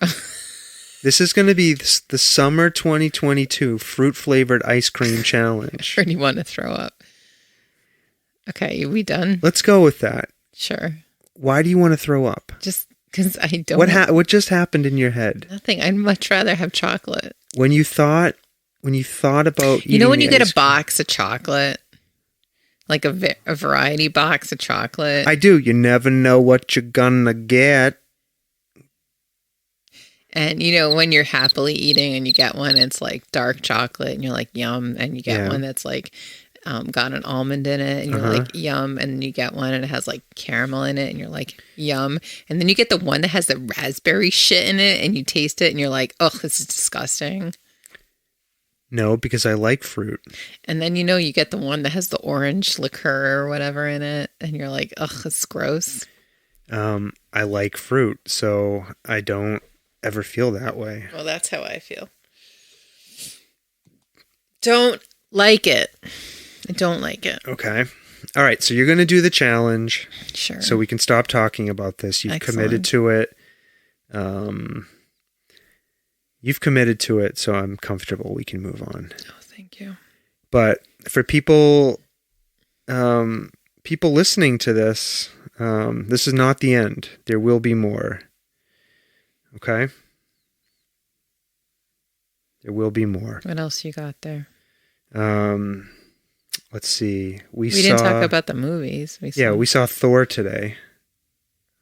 This is going to be the summer 2022 fruit-flavored ice cream challenge. I already want to throw up. Okay, are we done? Let's go with that. Sure. Why do you want to throw up? Just because I don't... What just happened in your head? Nothing. I'd much rather have chocolate. When you thought about eating... You know when you get a box of chocolate? Like a variety box of chocolate? I do. You never know what you're gonna get. And when you're happily eating and you get one, it's like dark chocolate and you're like, yum. And you get one that's like got an almond in it and you're like, yum. And then you get one and it has like caramel in it and you're like, yum. And then you get the one that has the raspberry shit in it and you taste it and you're like, oh, this is disgusting. No, because I like fruit. And then you get the one that has the orange liqueur or whatever in it and you're like, ugh, it's gross. I like fruit, so I don't ever feel that way. Well, that's how I feel. Don't like it. I don't like it. Okay. All right, so you're going to do the challenge. Sure. So we can stop talking about this. You've committed to it. You've committed to it, so I'm comfortable. We can move on. Oh, thank you. But for people listening to this, this is not the end. There will be more. Okay? There will be more. What else you got there? Let's see. We didn't talk about the movies. We saw Thor today.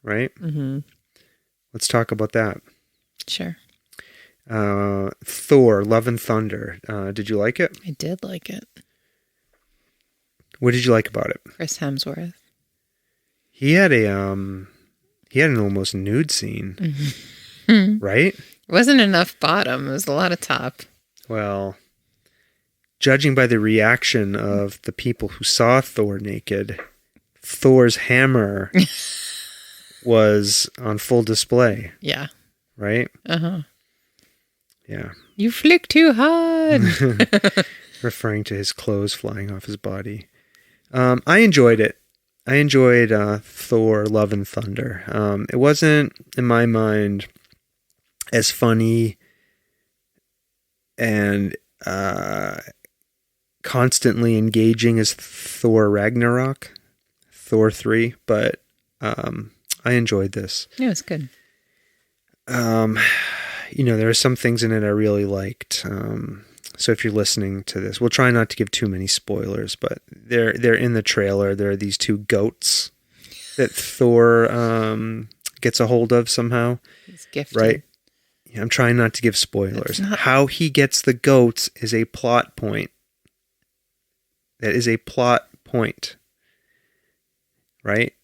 Right? Mm-hmm. Let's talk about that. Sure. Thor, Love and Thunder. Did you like it? I did like it. What did you like about it? Chris Hemsworth. He had an almost nude scene. Mm-hmm. Right? It wasn't enough bottom. It was a lot of top. Well, judging by the reaction of the people who saw Thor naked, Thor's hammer was on full display. Yeah. Right? Uh-huh. Yeah. You flick too hard. Referring to his clothes flying off his body. I enjoyed it. I enjoyed Thor, Love and Thunder. It wasn't, in my mind, as funny and constantly engaging as Thor Ragnarok, Thor 3, but I enjoyed this. Yeah, it was good. There are some things in it I really liked. So if you're listening to this, we'll try not to give too many spoilers, but they're in the trailer. There are these two goats that Thor gets a hold of somehow. He's gifted. Right? I'm trying not to give spoilers. How he gets the goats is a plot point. That is a plot point. Right?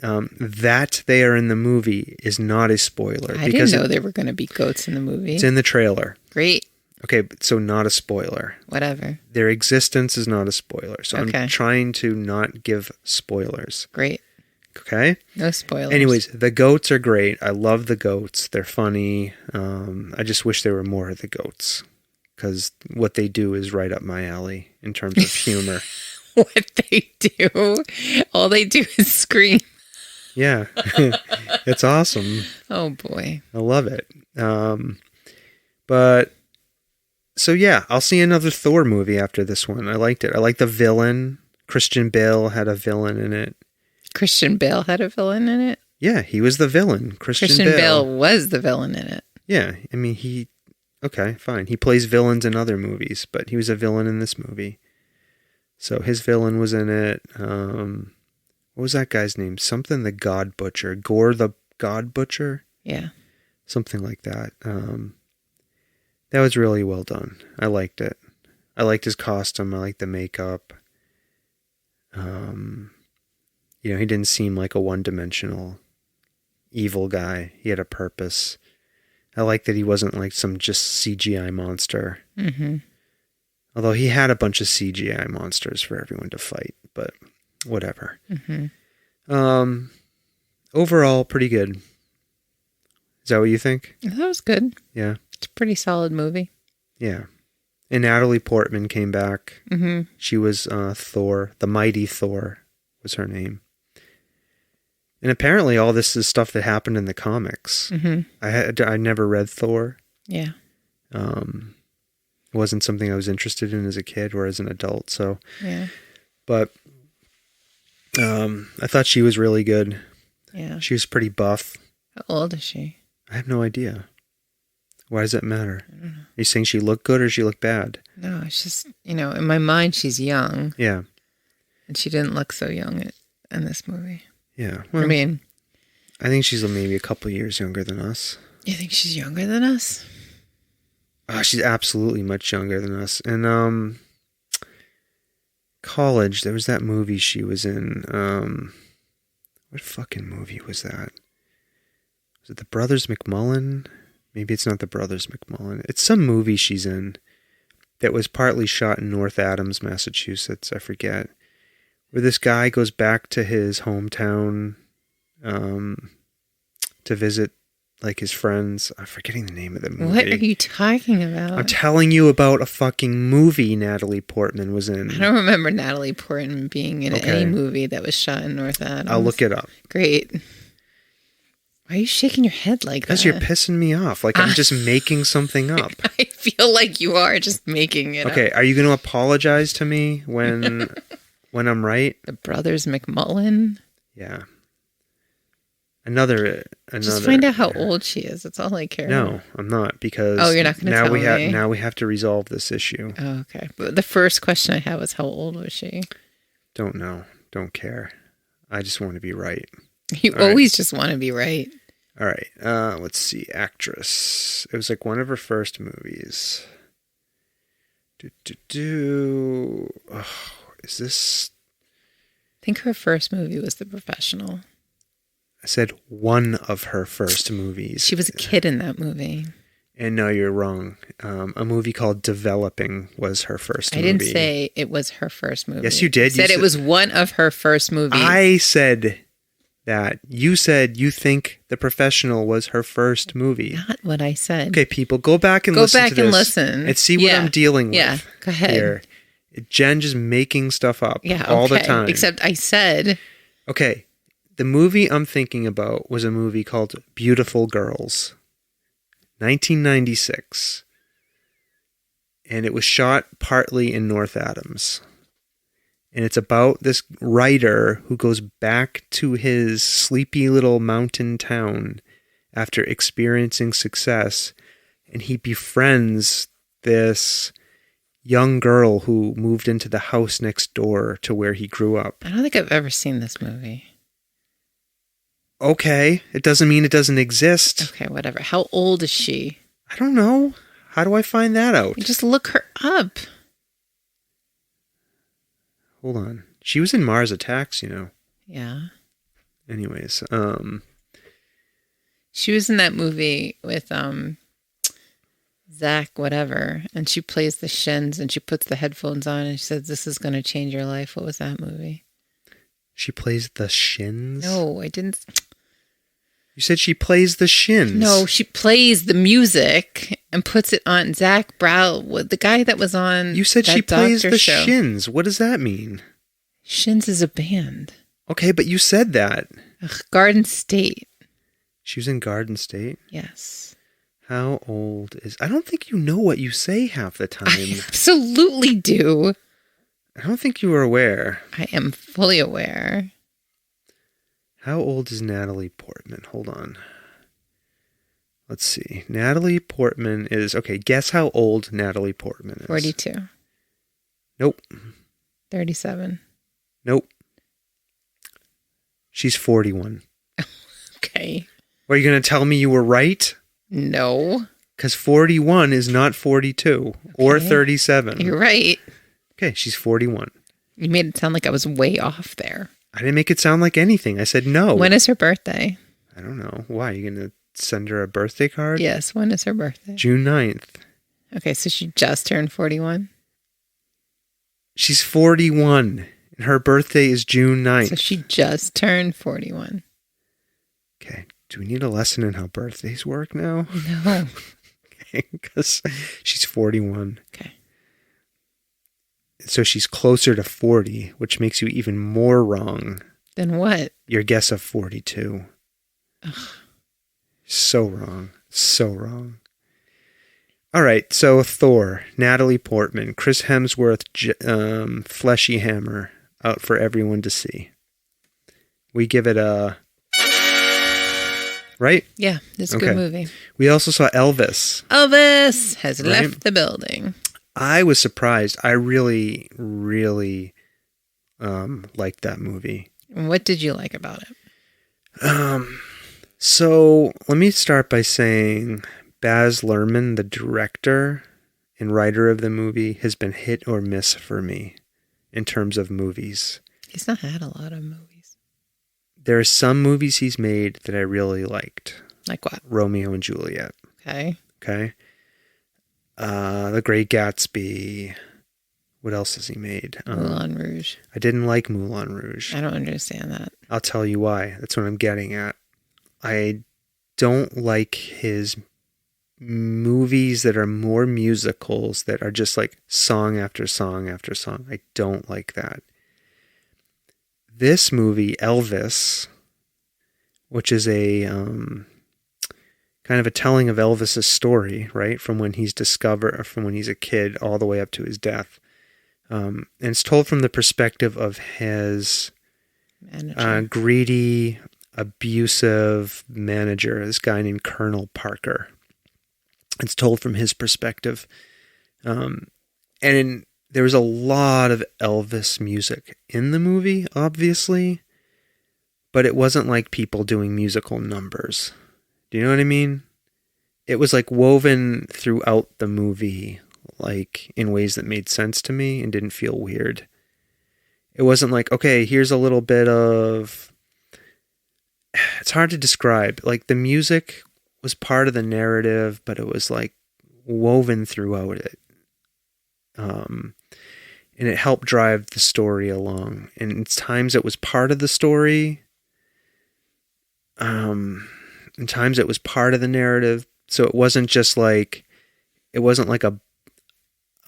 That they are in the movie is not a spoiler. I didn't know there were going to be goats in the movie. It's in the trailer. Great. Okay, so not a spoiler. Whatever. Their existence is not a spoiler. So okay. I'm trying to not give spoilers. Great. Okay? No spoilers. Anyways, the goats are great. I love the goats. They're funny. I just wish there were more of the goats. Because what they do is right up my alley in terms of humor. What they do? All they do is scream. Yeah. It's awesome. Oh, boy. I love it. But... So yeah, I'll see another Thor movie after this one. I liked it. I like the villain. Christian Bale had a villain in it. Christian Bale had a villain in it? Yeah, he was the villain. Christian Bale was the villain in it. Yeah, I mean, okay, fine. He plays villains in other movies, but he was a villain in this movie. So his villain was in it. What was that guy's name? Something the God Butcher. Gore the God Butcher? Yeah. Something like that. That was really well done. I liked it. I liked his costume. I liked the makeup. He didn't seem like a one-dimensional evil guy. He had a purpose. I liked that he wasn't like some just CGI monster. Mm-hmm. Although he had a bunch of CGI monsters for everyone to fight, but whatever. Mm-hmm. Overall, pretty good. Is that what you think? That was good. Yeah. It's a pretty solid movie. Yeah. And Natalie Portman came back. Mm-hmm. She was Thor. The Mighty Thor was her name. And apparently all this is stuff that happened in the comics. Mm-hmm. I never read Thor. Yeah. It wasn't something I was interested in as a kid or as an adult. So, yeah. But I thought she was really good. Yeah. She was pretty buff. How old is she? I have no idea. Why does it matter? I don't know. Are you saying she looked good or she looked bad? No, it's just, in my mind, she's young. Yeah. And she didn't look so young in this movie. Yeah. Well, I think she's maybe a couple of years younger than us. You think she's younger than us? Oh, she's absolutely much younger than us. And college, there was that movie she was in. What fucking movie was that? Was it The Brothers McMullen? Maybe it's not The Brothers McMullen. It's some movie she's in that was partly shot in North Adams, Massachusetts. I forget. Where this guy goes back to his hometown to visit like his friends. I'm forgetting the name of the movie. What are you talking about? I'm telling you about a fucking movie Natalie Portman was in. I don't remember Natalie Portman being in any movie that was shot in North Adams. I'll look it up. Great. Why are you shaking your head like that? Because you're pissing me off. Like I'm just making something up. I feel like you are just making it up. Okay, are you going to apologize to me when I'm right? The Brothers McMullen? Yeah. Another. Just find out how old she is. That's all I care about. No, I'm not, because you're not going to tell me. Now we have to resolve this issue. Oh, okay. But the first question I had was, how old was she? Don't know. Don't care. I just want to be right. You always just want to be right. All right. Let's see. Actress. It was like one of her first movies. Oh, is this? I think her first movie was The Professional. I said one of her first movies. She was a kid in that movie. And no, you're wrong. A movie called Developing was her first movie. I didn't say it was her first movie. Yes, you did. You said it was one of her first movies. I said that. You said you think The Professional was her first movie. Not what I said. Okay, people, go back and listen to this. Go back and listen. And see what I'm dealing with. Yeah, go ahead. Here. Jen just making stuff up all the time. Except I said... Okay, the movie I'm thinking about was a movie called Beautiful Girls. 1996. And it was shot partly in North Adams. And it's about this writer who goes back to his sleepy little mountain town after experiencing success. And he befriends this young girl who moved into the house next door to where he grew up. I don't think I've ever seen this movie. Okay, it doesn't mean it doesn't exist. Okay, whatever. How old is she? I don't know. How do I find that out? You just look her up. Hold on. She was in Mars Attacks, you know. Yeah. Anyways, she was in that movie with Zach whatever, and she plays the shins and she puts the headphones on and she says, "This is going to change your life." What was that movie? She plays the shins? No, I didn't. You said she plays the shins. No, she plays the music and puts it on. Zach Brown, the guy that was on. You said she plays the shins. What does that mean? Shins is a band. Okay, but you said that. Garden State. She was in Garden State? Yes. How old is... I don't think you know what you say half the time. I absolutely do. I don't think you were aware. I am fully aware. How old is Natalie Portman? Hold on. Let's see. Natalie Portman is... Okay, guess how old Natalie Portman is. 42. Nope. 37. Nope. She's 41. Okay. Are you going to tell me you were right? No. Because 41 is not 42 or 37. You're right. Okay, she's 41. You made it sound like I was way off there. I didn't make it sound like anything. I said no. When is her birthday? I don't know. Why? Are you going to send her a birthday card? Yes. When is her birthday? June 9th. Okay, so she just turned 41? She's 41. And her birthday is June 9th. So she just turned 41. Okay. Do we need a lesson in how birthdays work now? No. Okay, because she's 41. Okay. So she's closer to 40, which makes you even more wrong. Then what? Your guess of 42. Ugh. So wrong. So wrong. All right, so Thor, Natalie Portman, Chris Hemsworth, Fleshy Hammer, out for everyone to see. We give it a... Right? Yeah, it's a good movie. We also saw Elvis. Elvis has left the building. I was surprised. I really, really liked that movie. What did you like about it? So let me start by saying Baz Luhrmann, the director and writer of the movie, has been hit or miss for me in terms of movies. He's not had a lot of movies. There are some movies he's made that I really liked. Like what? Romeo and Juliet. Okay. The Great Gatsby. What else has he made? Moulin Rouge. I didn't like Moulin Rouge. I don't understand that. I'll tell you why. That's what I'm getting at. I don't like his movies that are more musicals that are just like song after song after song. I don't like that. This movie, Elvis, which is a kind of a telling of Elvis's story, right? From when he's from when he's a kid all the way up to his death. And it's told from the perspective of his greedy, abusive manager, this guy named Colonel Parker. It's told from his perspective. And there was a lot of Elvis music in the movie, obviously, but it wasn't like people doing musical numbers. Do you know what I mean? It was like woven throughout the movie, like in ways that made sense to me and didn't feel weird. It wasn't like, okay, here's a little bit of... It's hard to describe. Like the music was part of the narrative, but it was like woven throughout it. And it helped drive the story along. And in times it was part of the story. In times it was part of the narrative. So it wasn't just like, it wasn't like a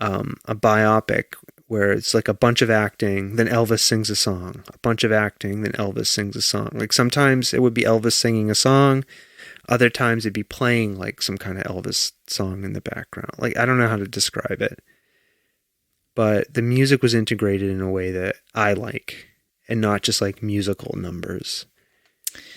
biopic where it's like a bunch of acting, then Elvis sings a song. A bunch of acting, then Elvis sings a song. Like sometimes it would be Elvis singing a song. Other times it'd be playing like some kind of Elvis song in the background. Like, I don't know how to describe it. But the music was integrated in a way that I like, and not just like musical numbers.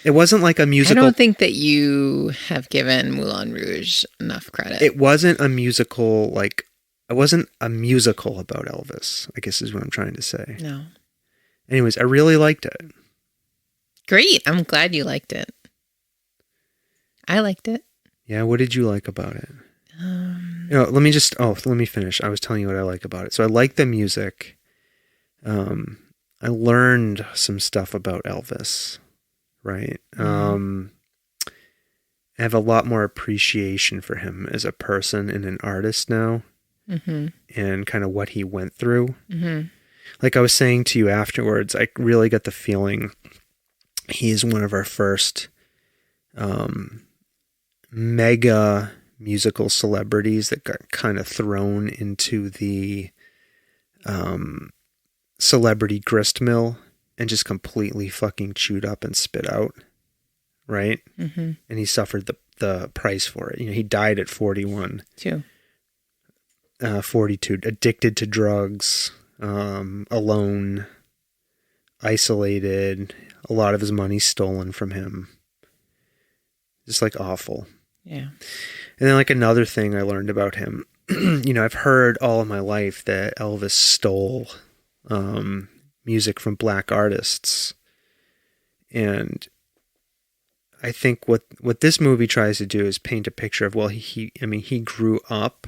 It wasn't like a musical... I don't think that you have given Moulin Rouge enough credit. It wasn't a musical, like... It wasn't a musical about Elvis, I guess is what I'm trying to say. No. Anyways, I really liked it. Great. I'm glad you liked it. I liked it. Yeah, what did you like about it? Let me finish. I was telling you what I like about it. So I like the music. I learned some stuff about Elvis, right? I have a lot more appreciation for him as a person and an artist now, and kind of what he went through. Like I was saying to you afterwards, I really got the feeling he is one of our first mega musical celebrities that got kind of thrown into the celebrity grist mill and just completely fucking chewed up and spit out, right? And he suffered the price for it. You know, he died at 41. 42, addicted to drugs, alone, isolated, a lot of his money stolen from him. Just like awful. Yeah. And then like another thing I learned about him, you know, I've heard all of my life that Elvis stole music from black artists. And I think what this movie tries to do is paint a picture of, well, he grew up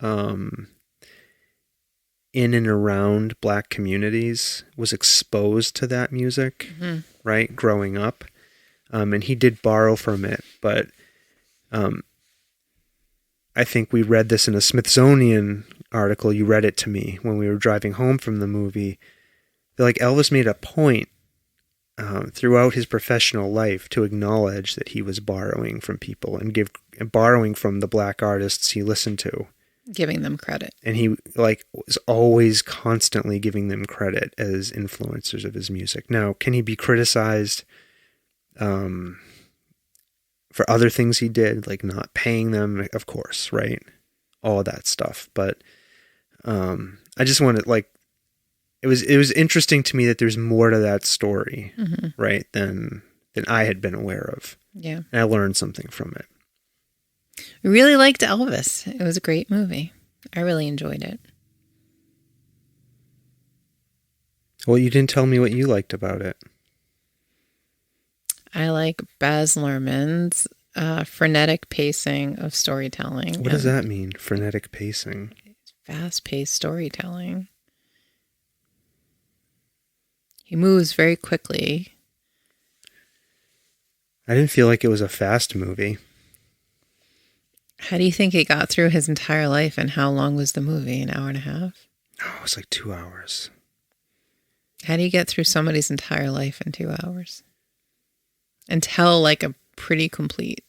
in and around black communities, was exposed to that music, right, growing up. And he did borrow from it, but I think we read this in a Smithsonian article. You read it to me when we were driving home from the movie. That like Elvis made a point throughout his professional life to acknowledge that he was borrowing from people and borrowing from the black artists he listened to. Giving them credit. And he like was always constantly giving them credit as influencers of his music. Now, can he be criticized for other things he did, like not paying them? Of course, right? All of that stuff. But I just wanted, like, it was interesting to me that there's more to that story, right, than I had been aware of. Yeah. And I learned something from it. I really liked Elvis. It was a great movie. I really enjoyed it. Well, you didn't tell me what you liked about it. I like Baz Luhrmann's frenetic pacing of storytelling. What does that mean, frenetic pacing? Fast-paced storytelling. He moves very quickly. I didn't feel like it was a fast movie. How do you think he got through his entire life, and how long was the movie? An hour and a half? Oh, it was like 2 hours. How do you get through somebody's entire life in 2 hours? And tell like a pretty complete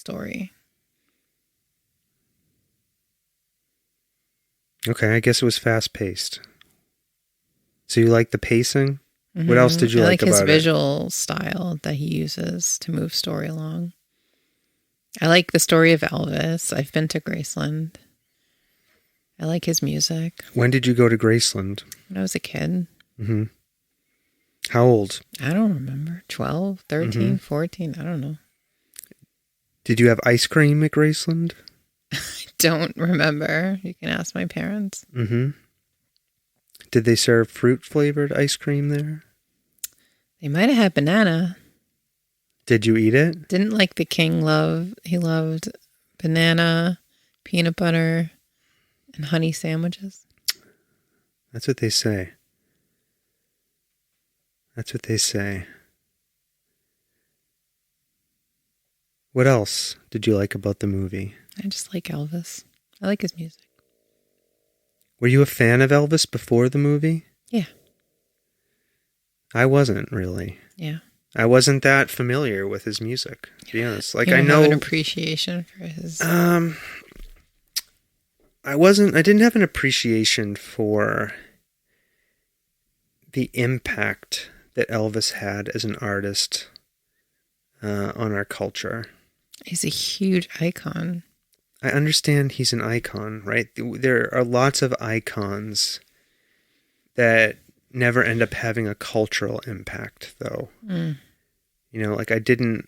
story. Okay, I guess it was fast-paced. So you like the pacing? Mm-hmm. What else did you like about it? I like his visual style that he uses to move story along. I like the story of Elvis. I've been to Graceland. I like his music. When did you go to Graceland? When I was a kid. Mm-hmm. How old? I don't remember. 12, 13, 14. I don't know. Did you have ice cream at Graceland? I don't remember. You can ask my parents. Mm-hmm. Did they serve fruit-flavored ice cream there? They might have had banana. Did you eat it? Didn't like the king love. He loved banana, peanut butter, and honey sandwiches. That's what they say. That's what they say. What else did you like about the movie? I just like Elvis. I like his music. Were you a fan of Elvis before the movie? Yeah. I wasn't really. Yeah. I wasn't that familiar with his music, to be honest. Like, you I know have an appreciation for his. I didn't have an appreciation for the impact that Elvis had as an artist on our culture. He's a huge icon. I understand he's an icon, right? There are lots of icons that never end up having a cultural impact, though. Mm. You know, like I didn't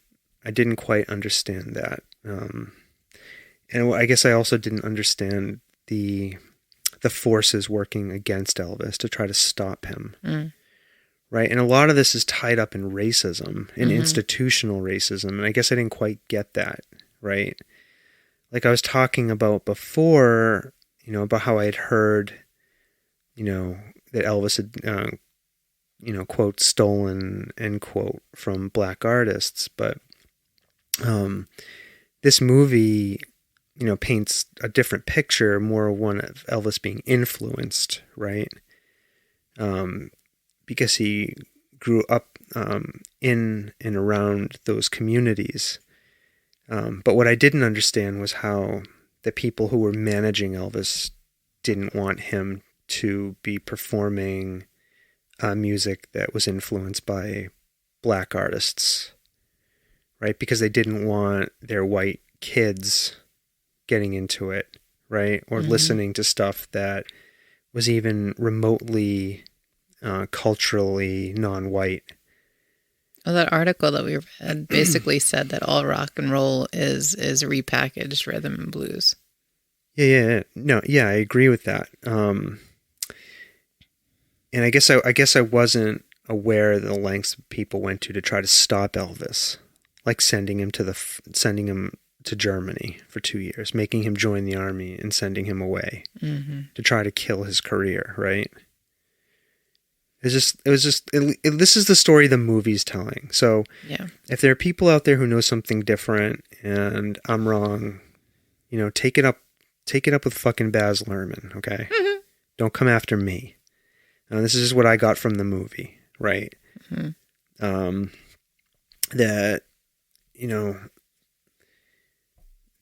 quite understand that. And I guess I also didn't understand the forces working against Elvis to try to stop him. Mm. Right? And a lot of this is tied up in racism, in institutional racism. And I guess I didn't quite get that, right? Like I was talking about before, you know, about how I had heard, you know, that Elvis had, you know, quote, stolen, end quote, from black artists. But this movie, you know, paints a different picture, more one of Elvis being influenced, right? Because he grew up in and around those communities. But what I didn't understand was how the people who were managing Elvis didn't want him to be performing music that was influenced by black artists, right? Because they didn't want their white kids getting into it, right? Or listening to stuff that was even remotely culturally non-white. Well, that article that we read basically said that all rock and roll is repackaged rhythm and blues. Yeah. No, yeah, I agree with that. And I guess I wasn't aware of the lengths people went to try to stop Elvis, like sending him to Germany for 2 years, making him join the army and sending him away to try to kill his career, right? This is the story the movie's telling. So yeah. If there are people out there who know something different and I'm wrong, you know, take it up with fucking Baz Luhrmann, okay? Mm-hmm. Don't come after me. This is just what I got from the movie, right? Mm-hmm. That, you know,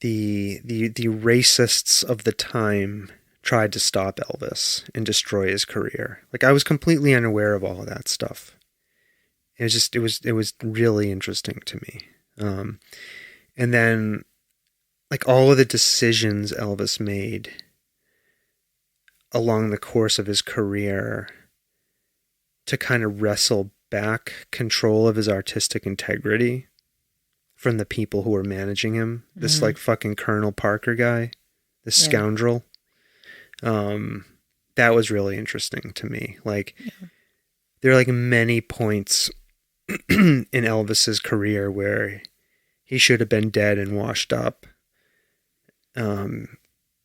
the racists of the time tried to stop Elvis and destroy his career. Like I was completely unaware of all of that stuff. It was really interesting to me. And then like all of the decisions Elvis made along the course of his career to kind of wrestle back control of his artistic integrity from the people who were managing him. This like fucking Colonel Parker guy, this scoundrel. That was really interesting to me. Like there are like many points in Elvis's career where he should have been dead and washed up.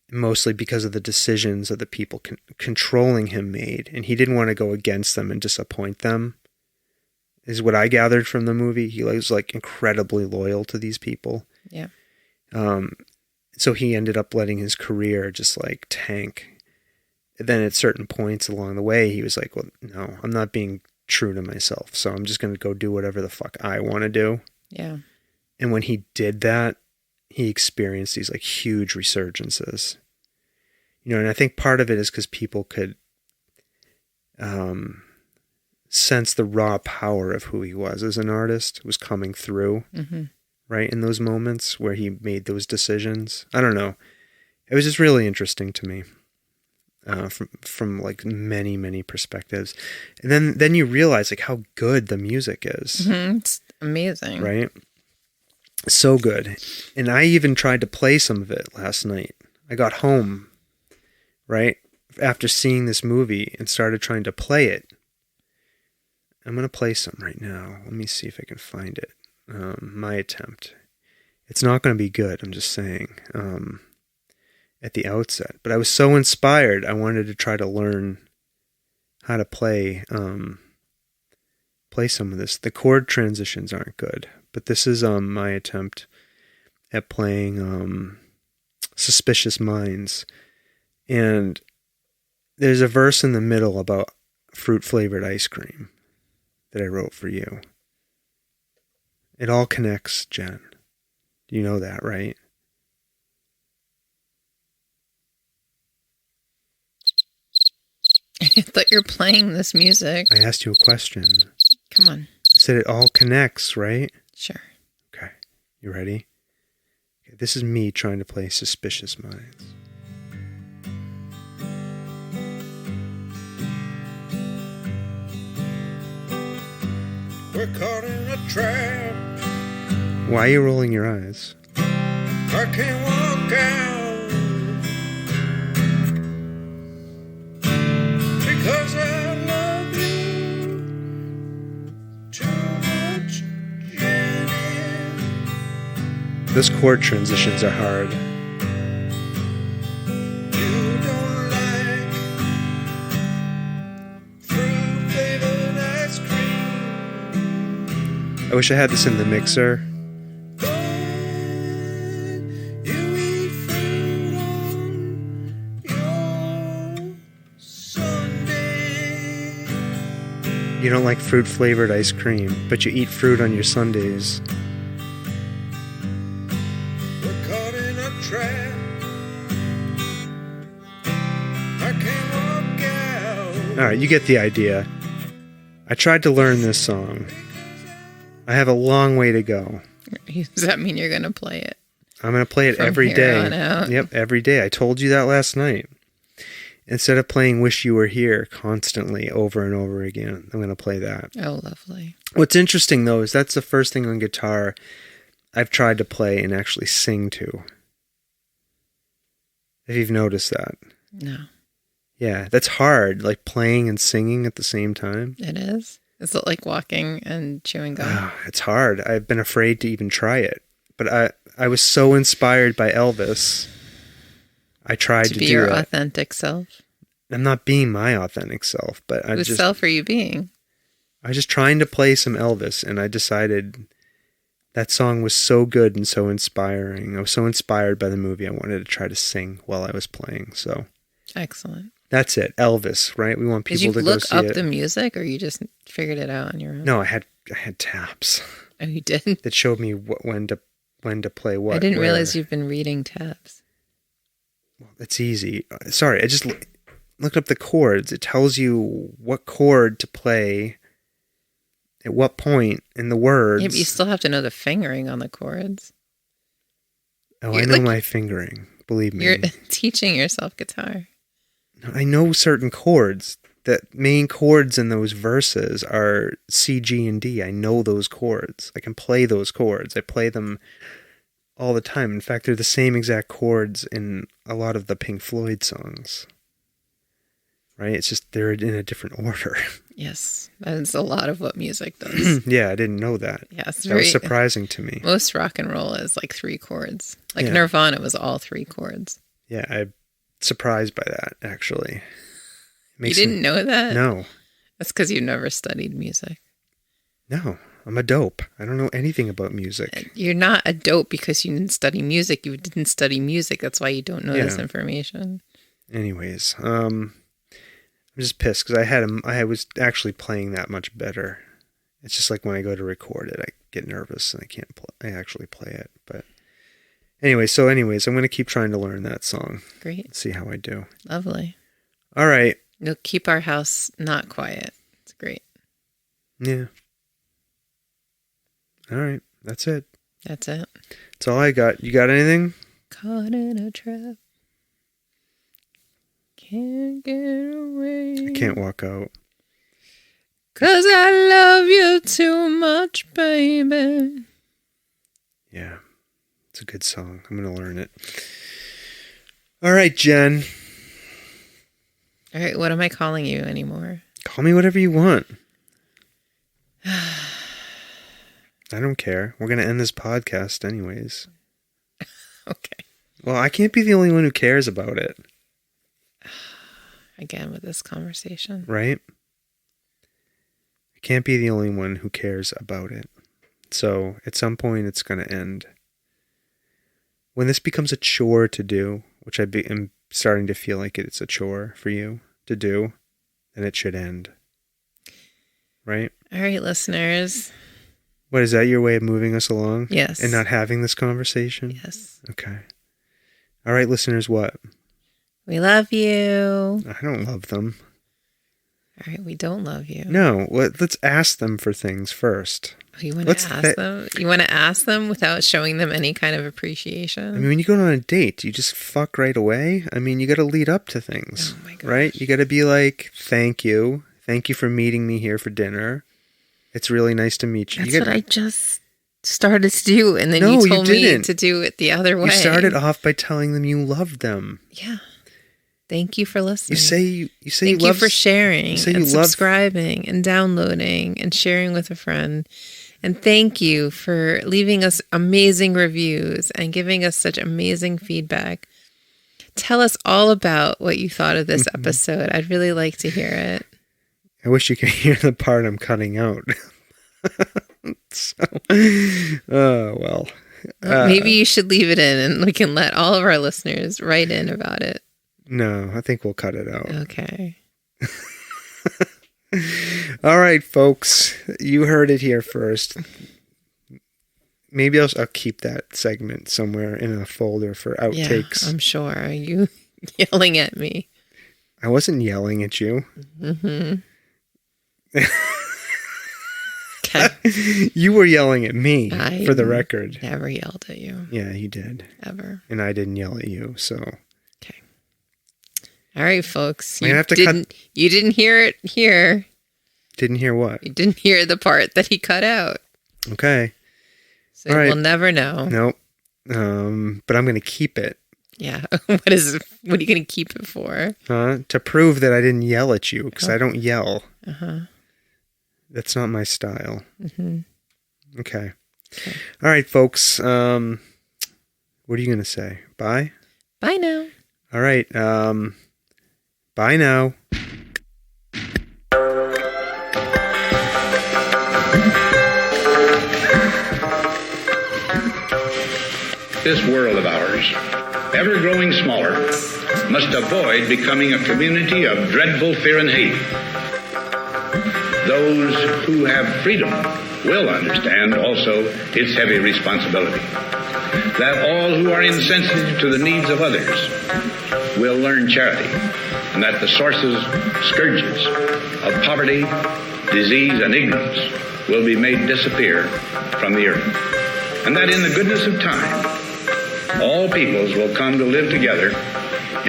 Mostly because of the decisions of the people controlling him made. And he didn't want to go against them and disappoint them, is what I gathered from the movie. He was like incredibly loyal to these people. Yeah. So he ended up letting his career just like tank. And then at certain points along the way, he was like, well, no, I'm not being true to myself. So I'm just going to go do whatever the fuck I want to do. Yeah. And when he did that, he experienced these like huge resurgences. You know, and I think part of it is because people could sense the raw power of who he was as an artist was coming through, right, in those moments where he made those decisions. I don't know. It was just really interesting to me from like many perspectives. And then you realize like how good the music is. It's amazing. Right? So good. And I even tried to play some of it last night. I got home, right, after seeing this movie and started trying to play it. I'm going to play some right now. Let me see if I can find it. My attempt. It's not going to be good, I'm just saying, at the outset. But I was so inspired, I wanted to try to learn how to play some of this. The chord transitions aren't good, but this is my attempt at playing Suspicious Minds. And there's a verse in the middle about fruit-flavored ice cream that I wrote for you. It all connects, Jen. You know that, right? I thought you were playing this music. I asked you a question. Come on. I said it all connects, right? Sure. Okay. You ready? Okay, this is me trying to play Suspicious Minds. We're caught in a trap. Why are you rolling your eyes? I can't walk out because I love you too much, Janet. Those chord transitions are hard. You don't like fruit-flavored ice cream. I wish I had this in the mixer. You don't like fruit-flavored ice cream, but you eat fruit on your Sundays. We're caught in a trap. I can't walk out. All right, you get the idea. I tried to learn this song. I have a long way to go. Does that mean you're going to play it? I'm going to play it From every here day. on out? Yep, every day. I told you that last night. Instead of playing Wish You Were Here constantly over and over again, I'm going to play that. Oh, lovely. What's interesting, though, is that's the first thing on guitar I've tried to play and actually sing to. If you've noticed that. No. Yeah, that's hard, like playing and singing at the same time. It is? Is it like walking and chewing gum? It's hard. I've been afraid to even try it. But I was so inspired by Elvis. I tried to do it. To be your authentic self? I'm not being my authentic self, but Whose self are you being? I was just trying to play some Elvis, and I decided that song was so good and so inspiring. I was so inspired by the movie, I wanted to try to sing while I was playing. So excellent. That's it, Elvis, right? We want people to go see it. Did you look up the music, or you just figured it out on your own? No, I had tabs. Oh, you did? That showed me when to play what. I didn't realize you've been reading tabs. Well, that's easy. Sorry, I just looked up the chords. It tells you what chord to play at what point in the words. Yeah, but you still have to know the fingering on the chords. Oh, I know my fingering. Believe me. You're teaching yourself guitar. I know certain chords. The main chords in those verses are C, G, and D. I know those chords. I can play those chords. I play them all the time. In fact, they're the same exact chords in a lot of the Pink Floyd songs. Right? It's just they're in a different order. Yes. That's a lot of what music does. Yeah, I didn't know that. Yeah, that was surprising to me. Most rock and roll is like 3 chords. Like Nirvana was all 3 chords. Yeah, I'm surprised by that, actually. You didn't know that? No. That's because you never studied music. No, I'm a dope. I don't know anything about music. You're not a dope because you didn't study music. You didn't study music. That's why you don't know this information. Anyways, I'm just pissed because I was actually playing that much better. It's just like when I go to record it, I get nervous and I can't I actually play it. But Anyways, I'm going to keep trying to learn that song. Great. See how I do. Lovely. All right. You'll keep our house not quiet. It's great. Yeah. All right. That's it. That's it. That's all I got. You got anything? Caught in a trap. Can't get away. I can't walk out. 'Cause I love you too much, baby. Yeah. It's a good song. I'm going to learn it. All right, Jen. All right, what am I calling you anymore? Call me whatever you want. I don't care. We're going to end this podcast anyways. Okay. Well, I can't be the only one who cares about it. Again with this conversation. Right? I can't be the only one who cares about it. So, at some point, it's going to end. When this becomes a chore to do, which am starting to feel like it's a chore for you to do, then it should end. Right? All right, listeners. What, is that your way of moving us along? Yes. And not having this conversation? Yes. Okay. All right, listeners, what? We love you. I don't love them. All right, we don't love you. No, let's ask them for things first. Oh, you want to ask them? You want to ask them without showing them any kind of appreciation? I mean, when you go on a date, you just fuck right away. I mean, you got to lead up to things, oh my gosh. right? You got to be like, thank you. Thank you for meeting me here for dinner. It's really nice to meet you. That's what I just started to do, and then you told me to do it the other way. You started off by telling them you loved them. Yeah. Thank you for listening. You say Thank you for sharing and love subscribing and downloading and sharing with a friend. And thank you for leaving us amazing reviews and giving us such amazing feedback. Tell us all about what you thought of this episode. I'd really like to hear it. I wish you could hear the part I'm cutting out. Well. Maybe you should leave it in and we can let all of our listeners write in about it. No, I think we'll cut it out. Okay. All right, folks. You heard it here first. Maybe I'll keep that segment somewhere in a folder for outtakes. Yeah, I'm sure. Are you yelling at me? I wasn't yelling at you. Mm-hmm. Okay. You were yelling at me, for the record. Never yelled at you. Yeah, you did. Ever. And I didn't yell at you, so. Okay. All right, folks. You didn't hear it here. Didn't hear what? You didn't hear the part that he cut out. Okay. So we'll never know. Nope. But I'm going to keep it. Yeah. What are you going to keep it for? To prove that I didn't yell at you, because I don't yell. Uh-huh. That's not my style. Mm-hmm. Okay. All right, folks. What are you going to say? Bye? Bye now. All right. Bye now. This world of ours, ever growing smaller, must avoid becoming a community of dreadful fear and hate. Those who have freedom will understand also its heavy responsibility. That all who are insensitive to the needs of others will learn charity, and that the sources, scourges of poverty, disease, and ignorance will be made disappear from the earth. And that in the goodness of time, all peoples will come to live together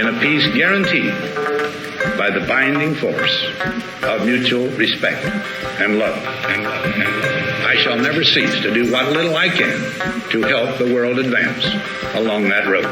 in a peace guaranteed by the binding force of mutual respect and love. I shall never cease to do what little I can to help the world advance along that road.